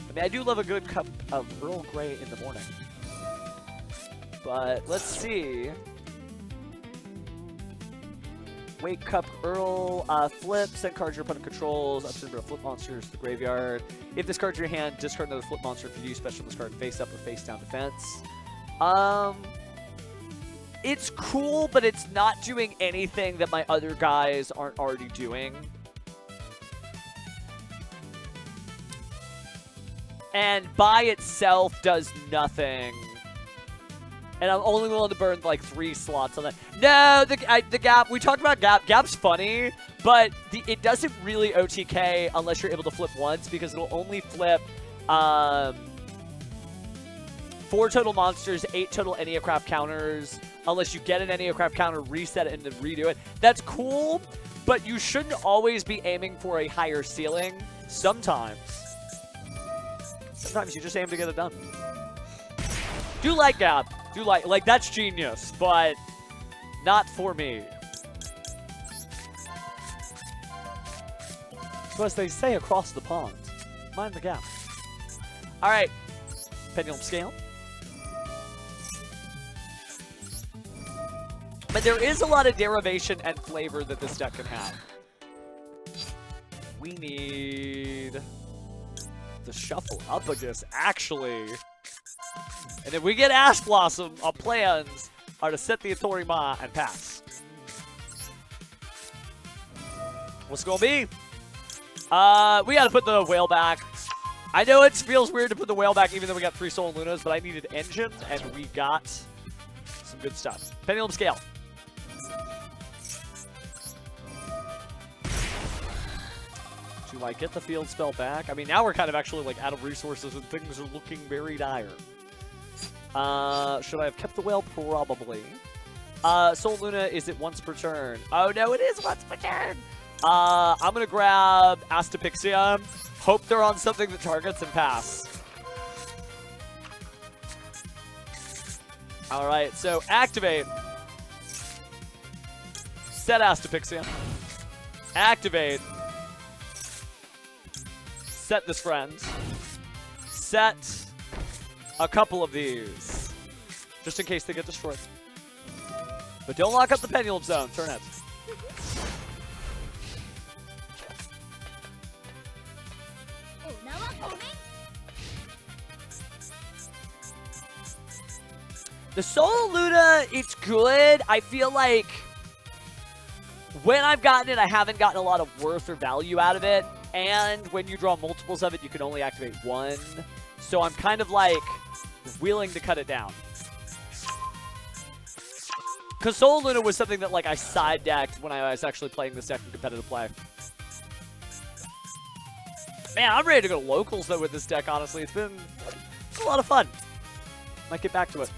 I mean, I do love a good cup of Earl Grey in the morning. But let's see. Wake Up Earl, flip, send cards your opponent controls, up to the number of flip monsters to the graveyard. If this card's in your hand, discard another flip monster. If you do special this card, face up or face down defense. It's cool, but it's not doing anything that my other guys aren't already doing. And by itself does nothing. And I'm only willing to burn like 3 slots on that. No, the Gap, we talked about Gap. Gap's funny, but it doesn't really OTK unless you're able to flip once, because it'll only flip 4 total monsters, 8 total Enneacraft counters, unless you get an Enneacraft counter, reset it, and then redo it. That's cool, but you shouldn't always be aiming for a higher ceiling. Sometimes you just aim to get it done. Do like Gap. Do like that's genius, but not for me. So as they say across the pond, mind the gap. All right, pendulum scale. But there is a lot of derivation and flavor that this deck can have. We need to shuffle up against, actually. And if we get Ash Blossom, our plans are to set the Atorima and pass. What's gonna be? We gotta put the whale back. I know it feels weird to put the whale back even though we got 3 Soul Lunas, but I needed engine, and we got some good stuff. Pendulum scale. Do I get the field spell back? I mean, now we're kind of actually like out of resources and things are looking very dire. Should I have kept the whale? Probably. Soul Luna, is it once per turn? Oh no, it is once per turn! I'm gonna grab Astapixia. Hope they're on something that targets and pass. Alright, so activate. Set Astapixia. Activate. Set this friend. Set a couple of these. Just in case they get destroyed. But don't lock up the pendulum zone. Turn it. The Soul Luna, it's good. I feel like when I've gotten it, I haven't gotten a lot of worth or value out of it. And when you draw multiples of it, you can only activate one. So I'm kind of like willing to cut it down. Because Soul Luna was something that like I side decked when I was actually playing this deck in competitive play. Man, I'm ready to go locals though with this deck, honestly. It's been a lot of fun. Might get back to it.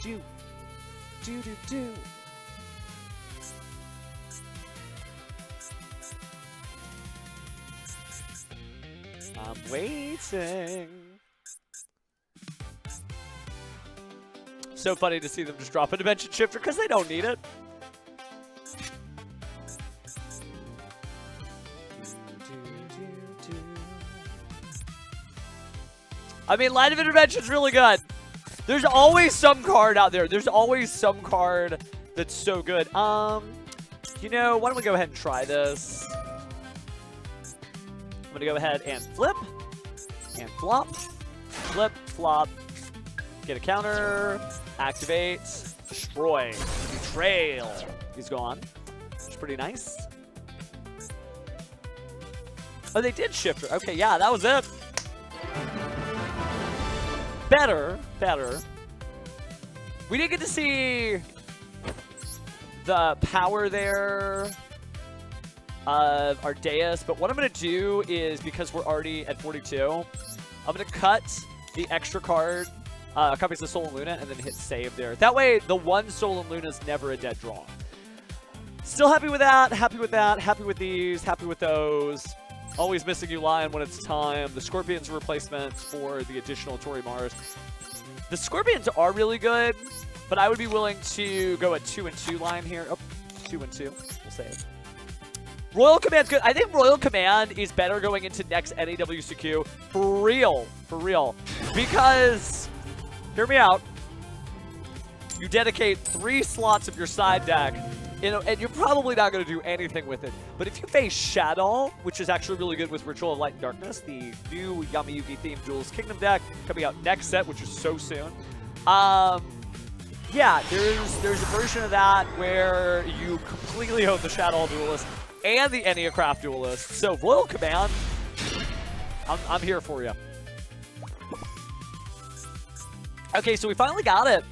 Do. I'm waiting. So funny to see them just drop a Dimension Shifter because they don't need it. I mean, Line of Intervention's really good. There's always some card out there. There's always some card that's so good. You know, why don't we go ahead and try this? I'm gonna go ahead and flip, and flop, flip, flop, get a counter, activate, destroy, betrayal. He's gone. It's pretty nice. Oh, they did shift her. Okay, yeah, that was it. Better. We didn't get to see the power there of Ardeus, but what I'm going to do is, because we're already at 42, I'm going to cut the extra card, copies of Soul and Luna, and then hit save there. That way, the one Soul and Luna is never a dead draw. Still happy with that, happy with that, happy with these, happy with those. Always missing you, Lion, when it's time. The Scorpion's a replacement for the additional Tori Mars. The Scorpions are really good, but I would be willing to go a 2-2 line here. Oh, 2-2. We'll save. Royal Command's good. I think Royal Command is better going into next NAWCQ. For real. For real. Because, hear me out, you dedicate 3 slots of your side deck, and you're probably not going to do anything with it. But if you face Shadow, which is actually really good with Ritual of Light and Darkness, the new Yamayuki themed Duel's Kingdom deck coming out next set, which is so soon. Yeah, there's a version of that where you completely own the Shadow Duelist and the Enneacraft Duelist. So Royal Command, I'm here for you. Okay, so we finally got it.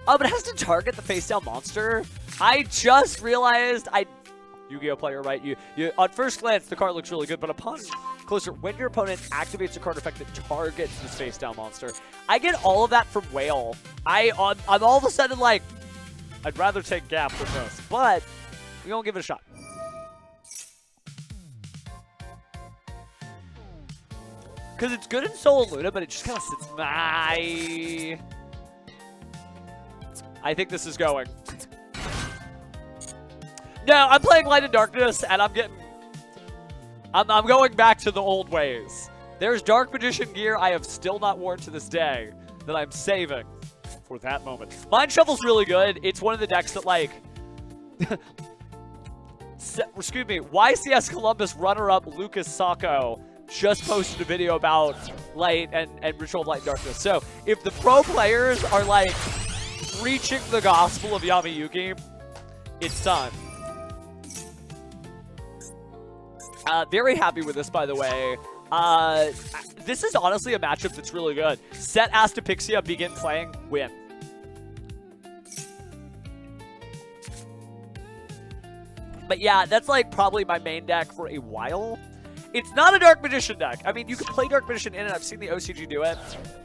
Oh, but it has to target the face-down monster. I just realized Yu-Gi-Oh player, right? You on first glance, the card looks really good, but upon closer, when your opponent activates a card effect that targets this face-down monster, I get all of that from Whale. I'm all of a sudden like, I'd rather take Gap than this, but we're gonna give it a shot. Because it's good in Soul and Luna, but it just kind of sits. I think this is going. No, I'm playing Light and Darkness, and I'm going back to the old ways. There's Dark Magician gear I have still not worn to this day that I'm saving for that moment. Mind Shovel's really good. It's one of the decks that, like... excuse me, YCS Columbus runner-up Lucas Sacco just posted a video about Light and Ritual of Light and Darkness. So, if the pro players are, like, preaching the gospel of Yami Yugi, it's time. Very happy with this, by the way. This is honestly a matchup that's really good. Set Astapixia, begin playing, win. But yeah, that's like probably my main deck for a while. It's not a Dark Magician deck. I mean, you can play Dark Magician in it. I've seen the OCG do it.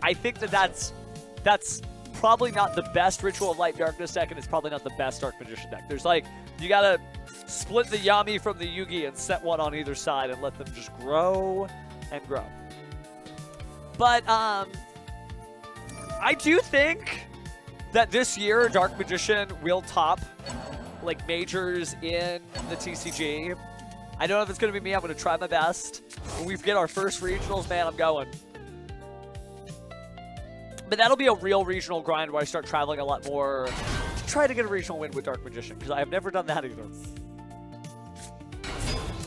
I think that's probably not the best Ritual of Light Darkness deck, and it's probably not the best Dark Magician deck. There's like, you gotta split the Yami from the Yugi and set one on either side and let them just grow and grow. But I do think that this year Dark Magician will top like majors in the TCG. I don't know if it's going to be me. I'm going to try my best. When we get our first regionals, man, I'm going. But that'll be a real regional grind where I start traveling a lot more to try to get a regional win with Dark Magician, because I have never done that either. And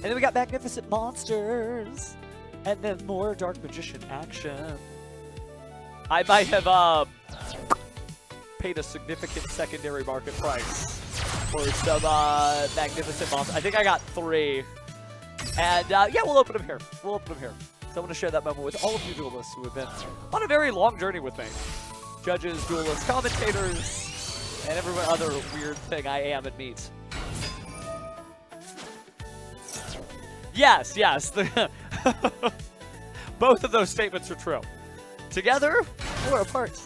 then we got Magnificent Monsters. And then more Dark Magician action. I might have paid a significant secondary market price for some Magnificent Monsters. I think I got 3. And yeah, we'll open them here. We'll open them here. So I want to share that moment with all of you duelists who have been on a very long journey with me. Judges, duelists, commentators, and every other weird thing I am and meet. Yes, yes. Both of those statements are true. Together or apart.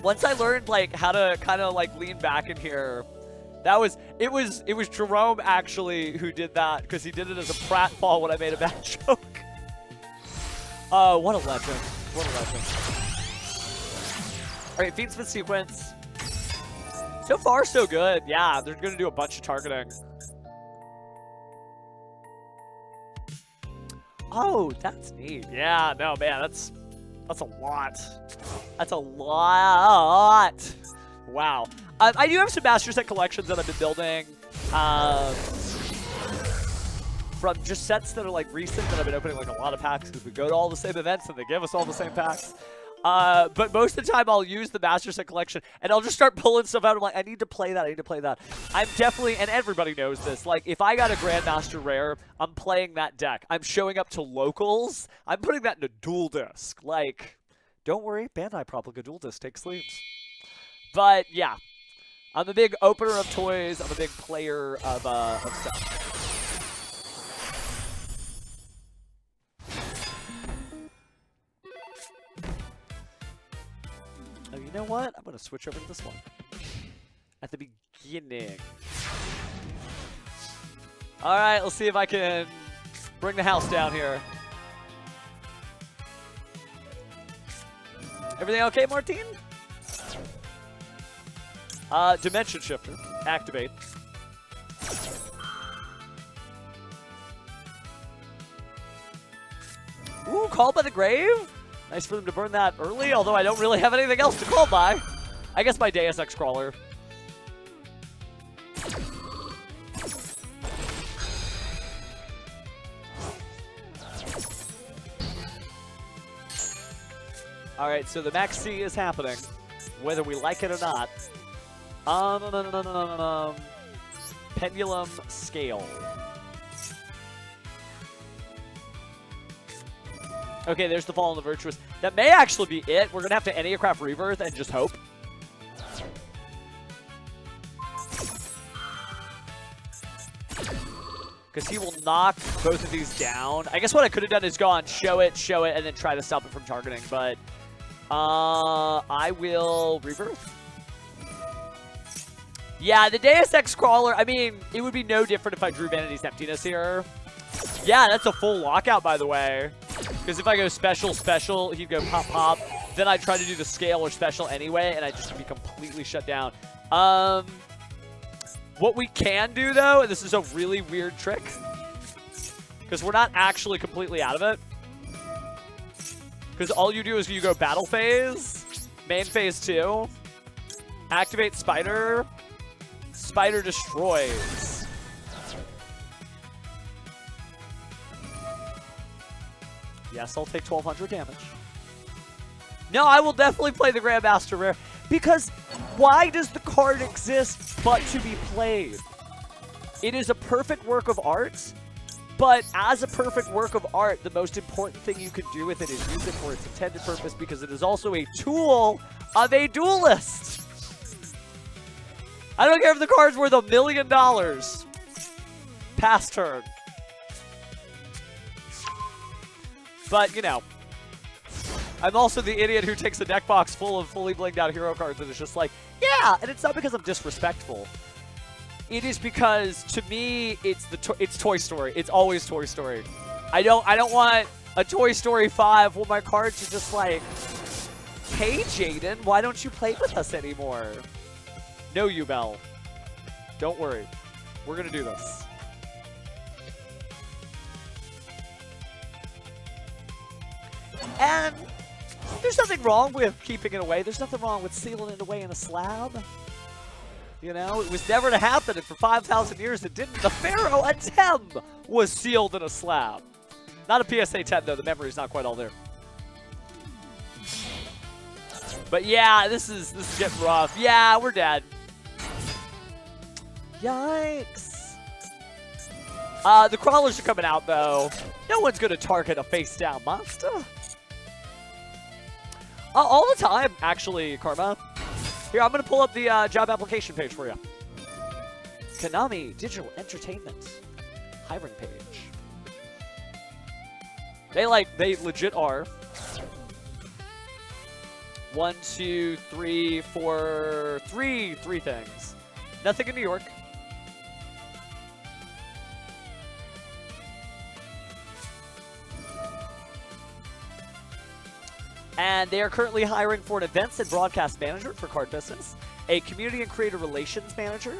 Once I learned like how to kind of like lean back in here, it was Jerome actually who did that, because he did it as a pratfall when I made a bad joke. What a legend. What a legend. Alright, Feedsmith sequence. So far, so good. Yeah, they're going to do a bunch of targeting. Oh, that's neat. Yeah, no, man, that's a lot. That's a lot. Wow. I do have some Master Set collections that I've been building. From just sets that are like recent that I've been opening like a lot of packs because we go to all the same events and they give us all the same packs. But most of the time I'll use the Master Set collection and I'll just start pulling stuff out. I'm like, I need to play that, I need to play that. I'm definitely, and everybody knows this, like if I got a Grandmaster Rare, I'm playing that deck. I'm showing up to locals, I'm putting that in a dual disc. Like, don't worry, Bandai Proplica dual disc takes sleeves. But yeah, I'm a big opener of toys, I'm a big player of stuff. Oh, you know what? I'm going to switch over to this one. At the beginning. Alright, let's see if I can bring the house down here. Everything okay, Martine? Dimension Shifter. Activate. Ooh, Called by the Grave? Nice for them to burn that early, although I don't really have anything else to call by. I guess my Deus Ex Crawler. Alright, so the Max C is happening, whether we like it or not. Pendulum Scale. Okay, there's the Fall and the Virtuous. That may actually be it. We're going to have to Enneacraft Rebirth and just hope. Because he will knock both of these down. I guess what I could have done is gone, show it, and then try to stop it from targeting. But I will Rebirth. Yeah, the Deus Ex Crawler, I mean, it would be no different if I drew Vanity's Emptiness here. Yeah, that's a full lockout, by the way. Because if I go special, special, he'd go pop, pop. Then I'd try to do the scale or special anyway, and I'd just be completely shut down. What we can do, though, and this is a really weird trick, because we're not actually completely out of it. Because all you do is you go battle phase, main phase 2, activate spider, spider destroys. Yes, I'll take 1200 damage. No, I will definitely play the Grandmaster Rare, because why does the card exist but to be played? It is a perfect work of art, but as a perfect work of art, the most important thing you can do with it is use it for its intended purpose, because it is also a tool of a duelist. I don't care if the card's worth $1 million. Pass turn. But, you know, I'm also the idiot who takes a deck box full of fully blinged out hero cards and is just like, yeah, and it's not because I'm disrespectful. It is because, to me, it's Toy Story. It's always Toy Story. I don't want a Toy Story 5 where my cards are just like, hey, Jaden, why don't you play with us anymore? No, you, Bell. Don't worry. We're going to do this. And there's nothing wrong with keeping it away. There's nothing wrong with sealing it away in a slab. You know, it was never to happen, and for 5,000 years it didn't. The Pharaoh Atem was sealed in a slab. Not a PSA 10, though. The memory's not quite all there. But yeah, this is getting rough. Yeah, we're dead. Yikes. The crawlers are coming out, though. No one's going to target a face-down monster. All the time, actually, Karma. Here, I'm going to pull up the job application page for you. Konami Digital Entertainment. Hiring page. They legit are. 1, 2, 3, 4, three things. Nothing in New York. And they are currently hiring for an events and broadcast manager for card business, a community and creator relations manager.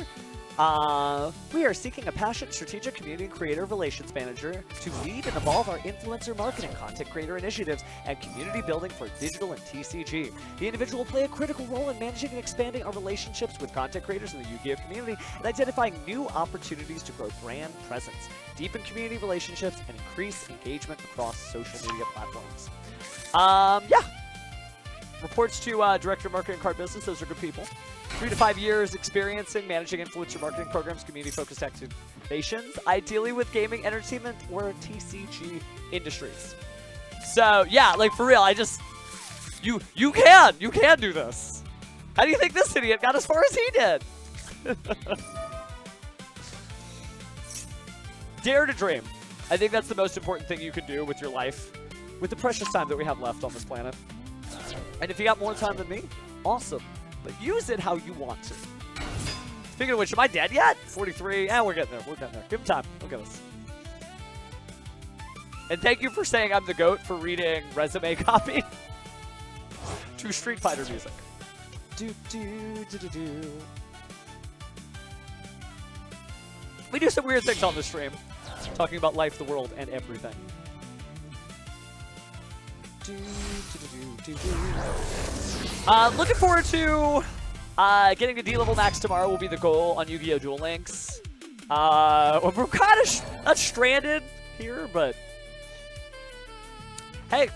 We are seeking a passionate, strategic community and creator relations manager to lead and evolve our influencer marketing, content creator initiatives, and community building for digital and TCG. The individual will play a critical role in managing and expanding our relationships with content creators in the Yu-Gi-Oh community and identifying new opportunities to grow brand presence, deepen community relationships, and increase engagement across social media platforms. Yeah. Reports to Director of Marketing Card Business. Those are good people. 3 to 5 years experiencing managing influencer marketing programs, community-focused activations, ideally with gaming, entertainment, or TCG industries. So, yeah, like, for real, you can do this. How do you think this idiot got as far as he did? Dare to dream. I think that's the most important thing you can do with your life, with the precious time that we have left on this planet. And if you got more time than me, awesome. But use it how you want to. Speaking of which, am I dead yet? 43. Yeah, we're getting there. We're getting there. Give him time. Look at us. And thank you for saying I'm the GOAT for reading resume copy to Street Fighter music. We do some weird things on the stream. Talking about life, the world, and everything. Looking forward to getting to D-level max tomorrow will be the goal on Yu-Gi-Oh! Duel Links. We're kind of not stranded here, but hey,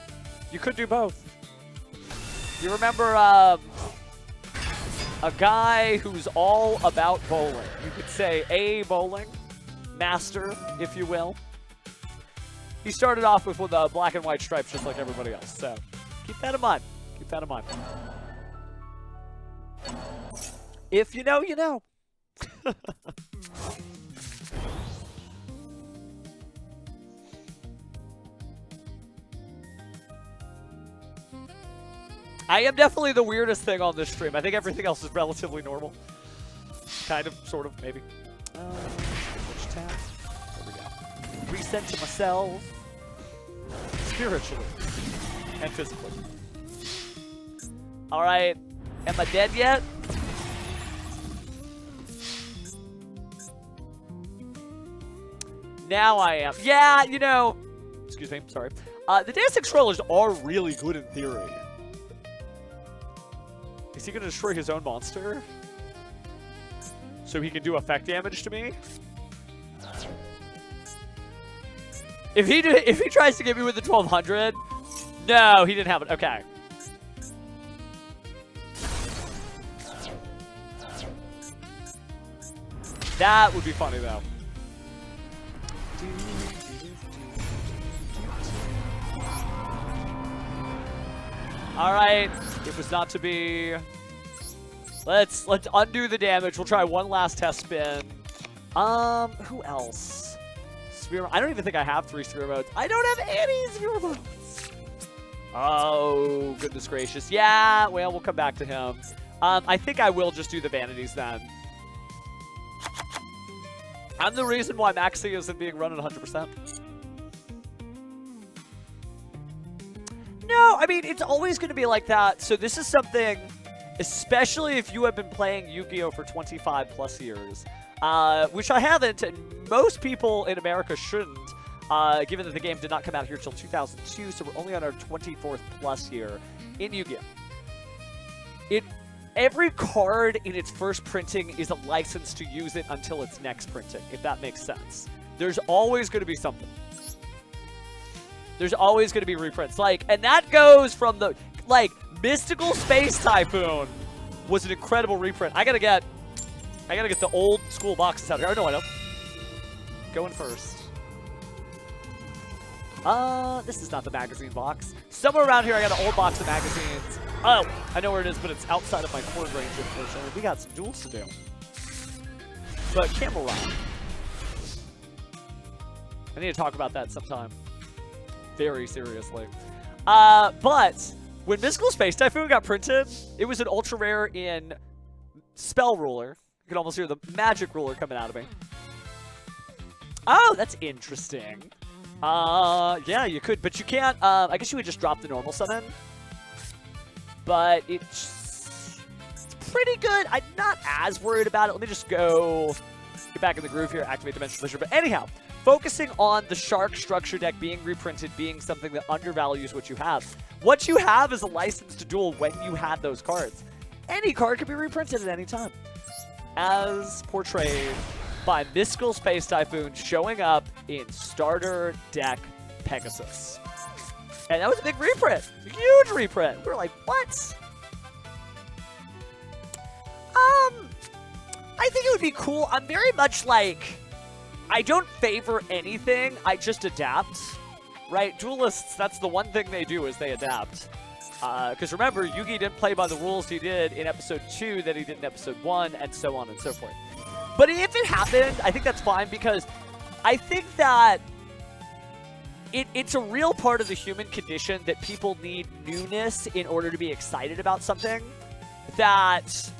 you could do both. You remember a guy who's all about bowling. You could say a bowling master, if you will. He started off with black and white stripes just like everybody else, so keep that in mind. Keep that in mind. If you know, you know. I am definitely the weirdest thing on this stream. I think everything else is relatively normal. Kind of, sort of, maybe. Which tab? There we go. recenter myself spiritually and physically. All right, am I dead yet? Now I am. Yeah, you know, excuse me, sorry. The dancing scrollers are really good in theory. Is he gonna destroy his own monster? So he can do effect damage to me? If he tries to get me with the 1200, no, he didn't have it. Okay. That would be funny though. All right, it was not to be. Let's undo the damage. We'll try one last test spin. Who else? Sphere. I don't even think I have 3 sphere modes. I don't have any sphere modes. Oh, goodness gracious. Yeah, well, we'll come back to him. I think I will just do the vanities then. I'm the reason why Maxi isn't being run at 100%. No, I mean, it's always going to be like that. So this is something, especially if you have been playing Yu-Gi-Oh! For 25 plus years, which I haven't, and most people in America shouldn't, given that the game did not come out here till 2002, so we're only on our 24th plus year in Yu-Gi-Oh! Every card in its first printing is a license to use it until its next printing, if that makes sense. There's always going to be something. There's always going to be reprints. And that goes from the, Mystical Space Typhoon was an incredible reprint. I gotta get the old school boxes out here. Oh, no, I don't. Going first. This is not the magazine box. Somewhere around here, I got an old box of magazines. Oh, I know where it is, but it's outside of my cord range, unfortunately. We got some duels to do. But Camel Rock. I need to talk about that sometime. Very seriously. But when Mystical Space Typhoon got printed, it was an ultra rare in Spell Ruler. You can almost hear the Magic Ruler coming out of me. Oh, that's interesting. Yeah, you could, but you can't. I guess you would just drop the normal summon. But it's pretty good. I'm not as worried about it. Let me just get back in the groove here, activate Dimension Fissure. But anyhow, focusing on the Shark structure deck being reprinted, being something that undervalues what you have. What you have is a license to duel when you had those cards. Any card can be reprinted at any time. As portrayed by Mystical Space Typhoon showing up in Starter Deck Pegasus. And that was a big reprint. A huge reprint. We were like, what? I think it would be cool. I'm very much I don't favor anything. I just adapt. Right? Duelists, that's the one thing they do is they adapt. Because remember, Yugi didn't play by the rules he did in Episode 2 that he did in Episode 1, and so on and so forth. But if it happened, I think that's fine, because I think that it's a real part of the human condition that people need newness in order to be excited about something. That,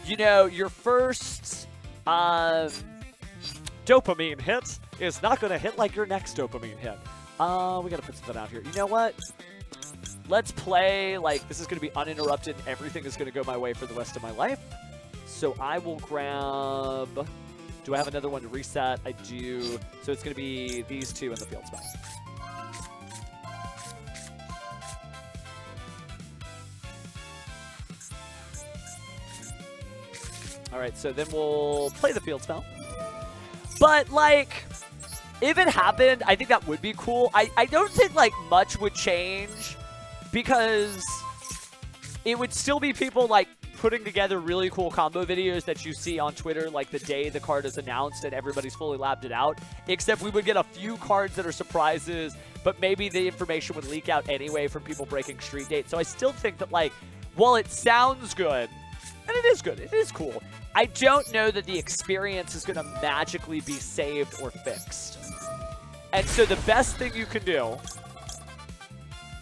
your first dopamine hit is not going to hit like your next dopamine hit. We got to put something out here. You know what? Let's play this is going to be uninterrupted. Everything is going to go my way for the rest of my life. So I will grab... Do I have another one to reset? I do. So it's going to be these two in the field spot. All right, so then we'll play the field spell. But, if it happened, I think that would be cool. I don't think, much would change, because it would still be people, putting together really cool combo videos that you see on Twitter, the day the card is announced and everybody's fully labbed it out. Except we would get a few cards that are surprises, but maybe the information would leak out anyway from people breaking street dates. So I still think that, while it sounds good, and it is good, it is cool, I don't know that the experience is going to magically be saved or fixed. And so the best thing you can do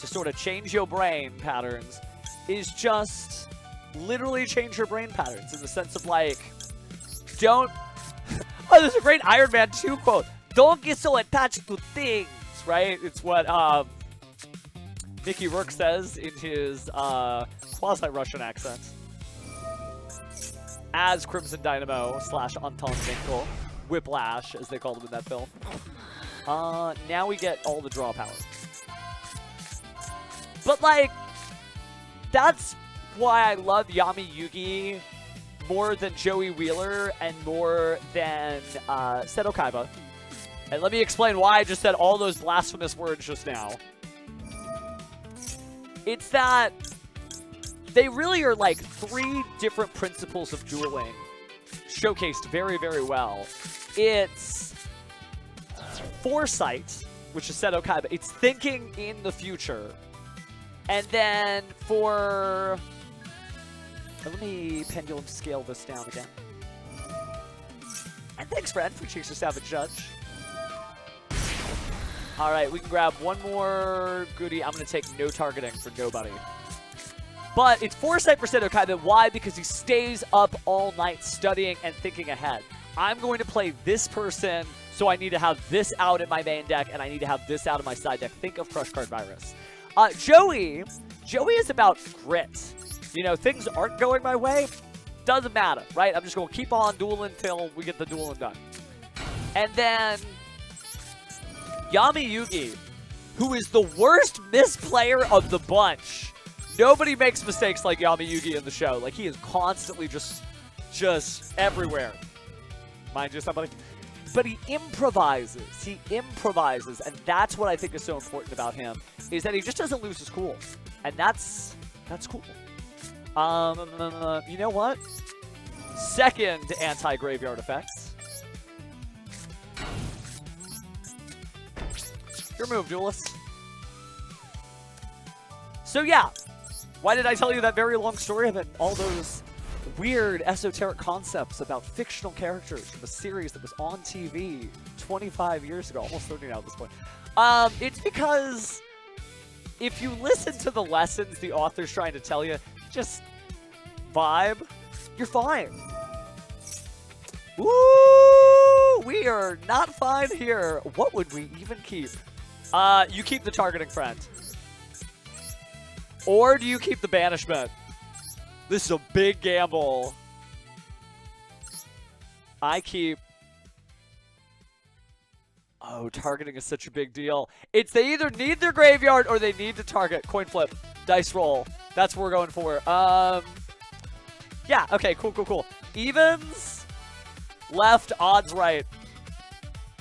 to sort of change your brain patterns is just literally change your brain patterns in the sense of don't... Oh, there's a great Iron Man 2 quote. Don't get so attached to things, right? It's what Mickey Rourke says in his quasi-Russian accent. As Crimson Dynamo / Anton Winkel, Whiplash, as they called him in that film. Now we get all the draw power. But, like, that's why I love Yami Yugi more than Joey Wheeler and more than Seto Kaiba. And let me explain why I just said all those blasphemous words just now. It's that they really are like 3 different principles of dueling showcased very, very well. It's foresight, which is Seto Kaiba. It's thinking in the future. And then for... Let me pendulum scale this down again. And thanks, friend, for Chase the Savage Judge. All right, we can grab one more goodie. I'm going to take no targeting for nobody. But it's foresight for Seto Kaiba. Why? Because he stays up all night studying and thinking ahead. I'm going to play this person, so I need to have this out in my main deck, and I need to have this out in my side deck. Think of Crush Card Virus. Joey is about grit. You know, things aren't going my way. Doesn't matter, right? I'm just going to keep on dueling until we get the dueling done. And then Yami Yugi, who is the worst misplayer of the bunch. Nobody makes mistakes like Yami Yugi in the show. Like, he is constantly just everywhere. Mind you, somebody. But he improvises. And that's what I think is so important about him, is that he just doesn't lose his cool. And that's cool. You know what? Second anti-graveyard effects. Your move, duelist. So yeah, why did I tell you that very long story about all those weird esoteric concepts about fictional characters from a series that was on TV 25 years ago, almost 30 now at this point? It's because if you listen to the lessons the author's trying to tell you, just vibe, you're fine. Woo! We are not fine here. What would we even keep? You keep the targeting, friend. Or do you keep the banishment? This is a big gamble. I keep... Oh, targeting is such a big deal. It's they either need their graveyard or they need to target. Coin flip. Dice roll. That's what we're going for. Yeah, okay, cool. Evens. Left, odds right.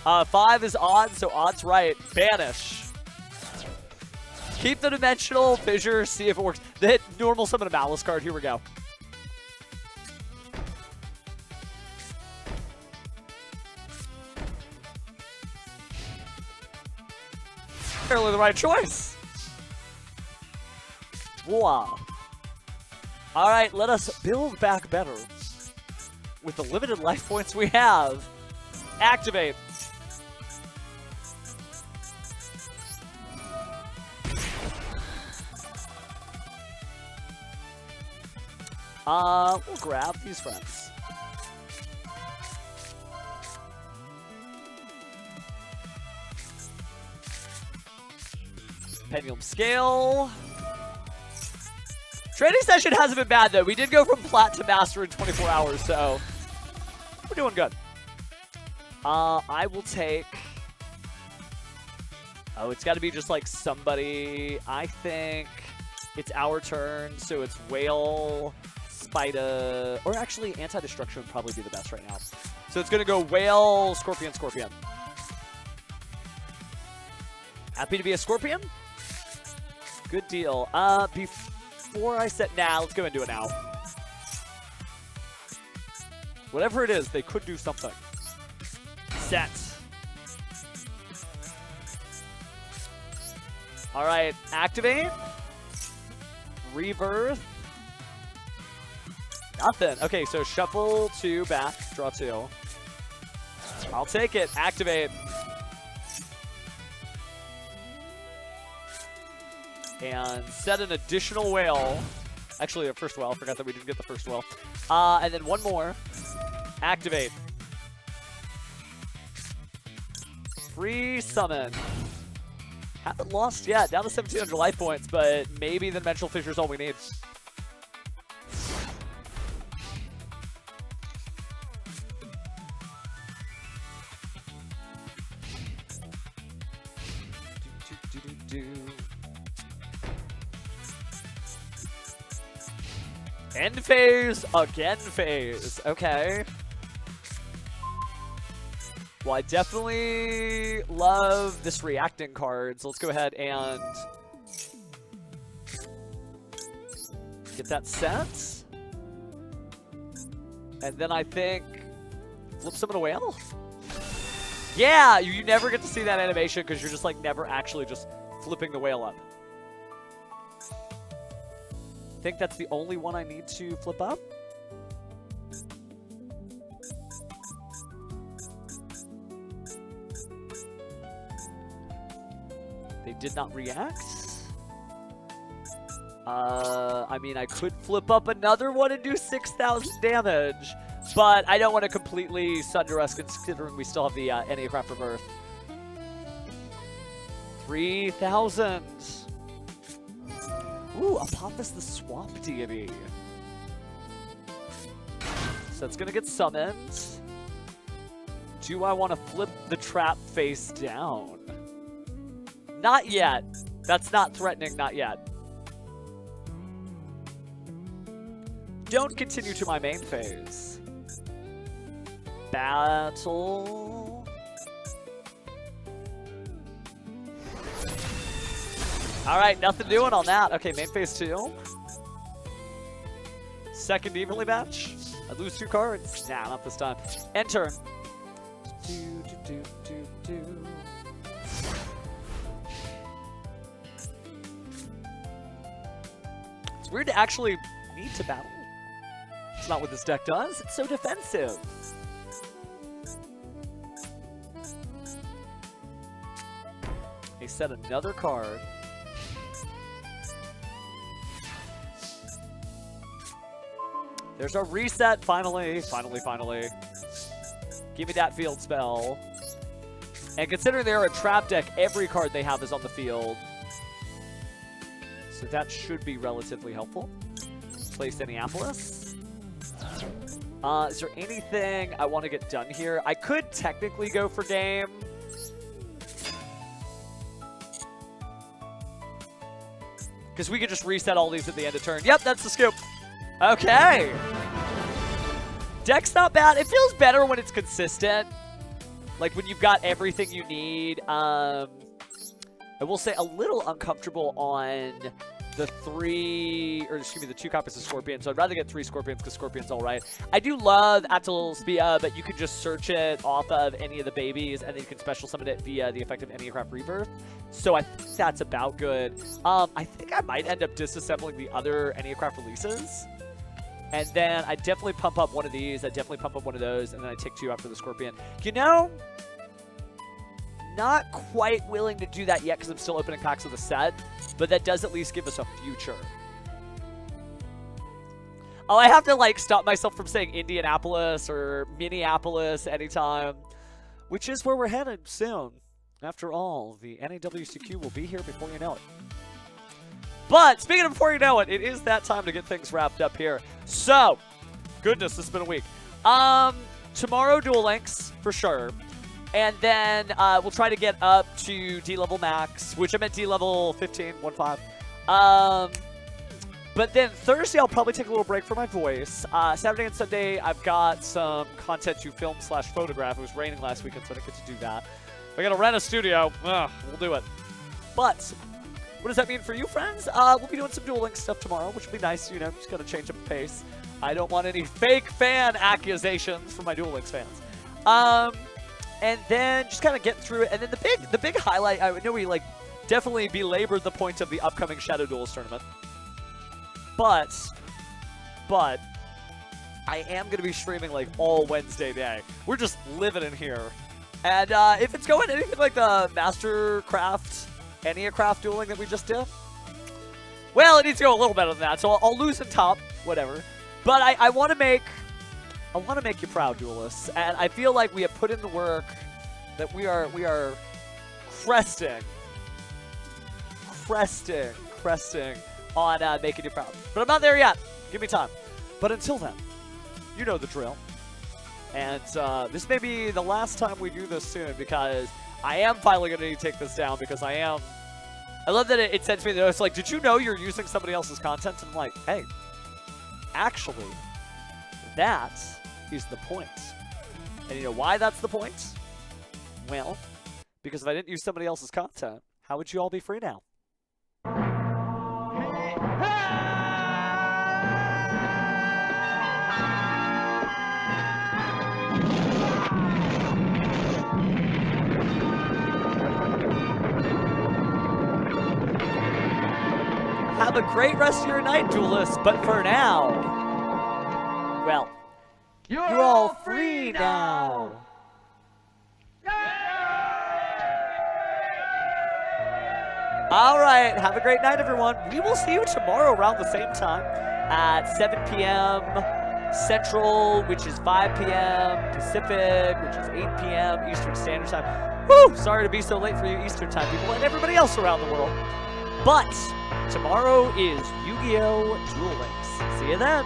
5 is odds, so odds right. Banish. Keep the dimensional fissure, see if it works. The hit normal summon a Malice card. Here we go. Apparently the right choice. Voila. Alright, let us build back better. With the limited life points we have. Activate. We'll grab these friends. Pendulum scale. Training session hasn't been bad though. We did go from plat to master in 24 hours, so we're doing good. I will take... Oh, it's got to be just like somebody. I think it's our turn, so it's Whale, Spider, or actually Anti-Destruction would probably be the best right now. So it's going to go Whale, Scorpion, Scorpion. Happy to be a Scorpion? Good deal. Before I set... Nah, let's go and do it now. Whatever it is, they could do something. Set. Alright, activate. Rebirth. Nothing. Okay, so shuffle 2 back, draw 2. I'll take it. Activate. And set an additional whale. Actually, a first whale. Forgot that we didn't get the first whale. And then one more. Activate. Free summon. Haven't lost yet. Down to 1,700 life points, but maybe the Dimensional Fissure is all we need. End phase, again phase. Okay. Well, I definitely love this reacting card, so let's go ahead and get that set. And then I think flip summon a whale? Yeah, you never get to see that animation because you're just like never actually just flipping the whale up. I think that's the only one I need to flip up. They did not react. I mean, I could flip up another one and do 6,000 damage, but I don't want to completely sunder us considering we still have the Enneacraft Rebirth. 3,000. Ooh, Apophis the Swamp Deity. So it's gonna get summoned. Do I want to flip the trap face down? Not yet. That's not threatening, not yet. Don't continue to my main phase. Battle. Alright, nothing doing on that. Okay, main phase 2. Second evenly match. I lose 2 cards. Nah, not this time. End turn. It's weird to actually need to battle. It's not what this deck does. It's so defensive. They set another card. There's our reset, finally. Finally. Give me that field spell. And considering they're a trap deck, every card they have is on the field. So that should be relatively helpful. Place Enneapolis. Is there anything I want to get done here? I could technically go for game. Because we could just reset all these at the end of turn. Yep, that's the scoop. Okay. Deck's not bad. It feels better when it's consistent. Like when you've got everything you need. I will say a little uncomfortable on the 2 copies of Scorpion. So I'd rather get 3 Scorpions because Scorpion's alright. I do love Atulspia, but you can just search it off of any of the babies and then you can special summon it via the effective Enneacraft Rebirth. So I think that's about good. I think I might end up disassembling the other Enneacraft releases. And then I definitely pump up one of these. I definitely pump up one of those. And then I take 2 after the Scorpion. You know, not quite willing to do that yet because I'm still opening packs of the set. But that does at least give us a future. Oh, I have to like stop myself from saying Indianapolis or Minneapolis anytime. Which is where we're headed soon. After all, the NAWCQ will be here before you know it. But speaking of before you know it, it is that time to get things wrapped up here. So, goodness, it's been a week. Tomorrow, Duel Links, for sure. And then we'll try to get up to D-level max, which I meant D-level 15, 1.5. But then Thursday, I'll probably take a little break for my voice. Saturday and Sunday, I've got some content to film/photograph. It was raining last weekend, so I didn't get to do that. If I got to rent a studio, we'll do it. But what does that mean for you, friends? We'll be doing some Duel Links stuff tomorrow, which will be nice. You know, just got to change up the pace. I don't want any fake fan accusations from my Duel Links fans. And then just kind of get through it. And then the big highlight, I know we like definitely belabored the point of the upcoming Shadow Duels tournament. But I am going to be streaming like all Wednesday day. We're just living in here. And if it's going anything like the Mastercraft, Enneacraft dueling that we just did, well, it needs to go a little better than that. So I'll lose in top, whatever. But I want to make you proud, duelists. And I feel like we have put in the work that we are cresting on making you proud. But I'm not there yet. Give me time. But until then, you know the drill. And this may be the last time we do this soon, because I am finally going to need to take this down, because I love that it sends me the notice like, did you know you're using somebody else's content? And I'm like, hey, actually, that is the point. And you know why that's the point? Well, because if I didn't use somebody else's content, how would you all be free now? Have a great rest of your night, duelists, but for now, well, you're all free now. All right, have a great night, everyone. We will see you tomorrow around the same time at 7 p.m. Central, which is 5 p.m. Pacific, which is 8 p.m. Eastern Standard Time. Woo! Sorry to be so late for you Eastern Time people and everybody else around the world. But tomorrow is Yu-Gi-Oh! Duel Links. See you then.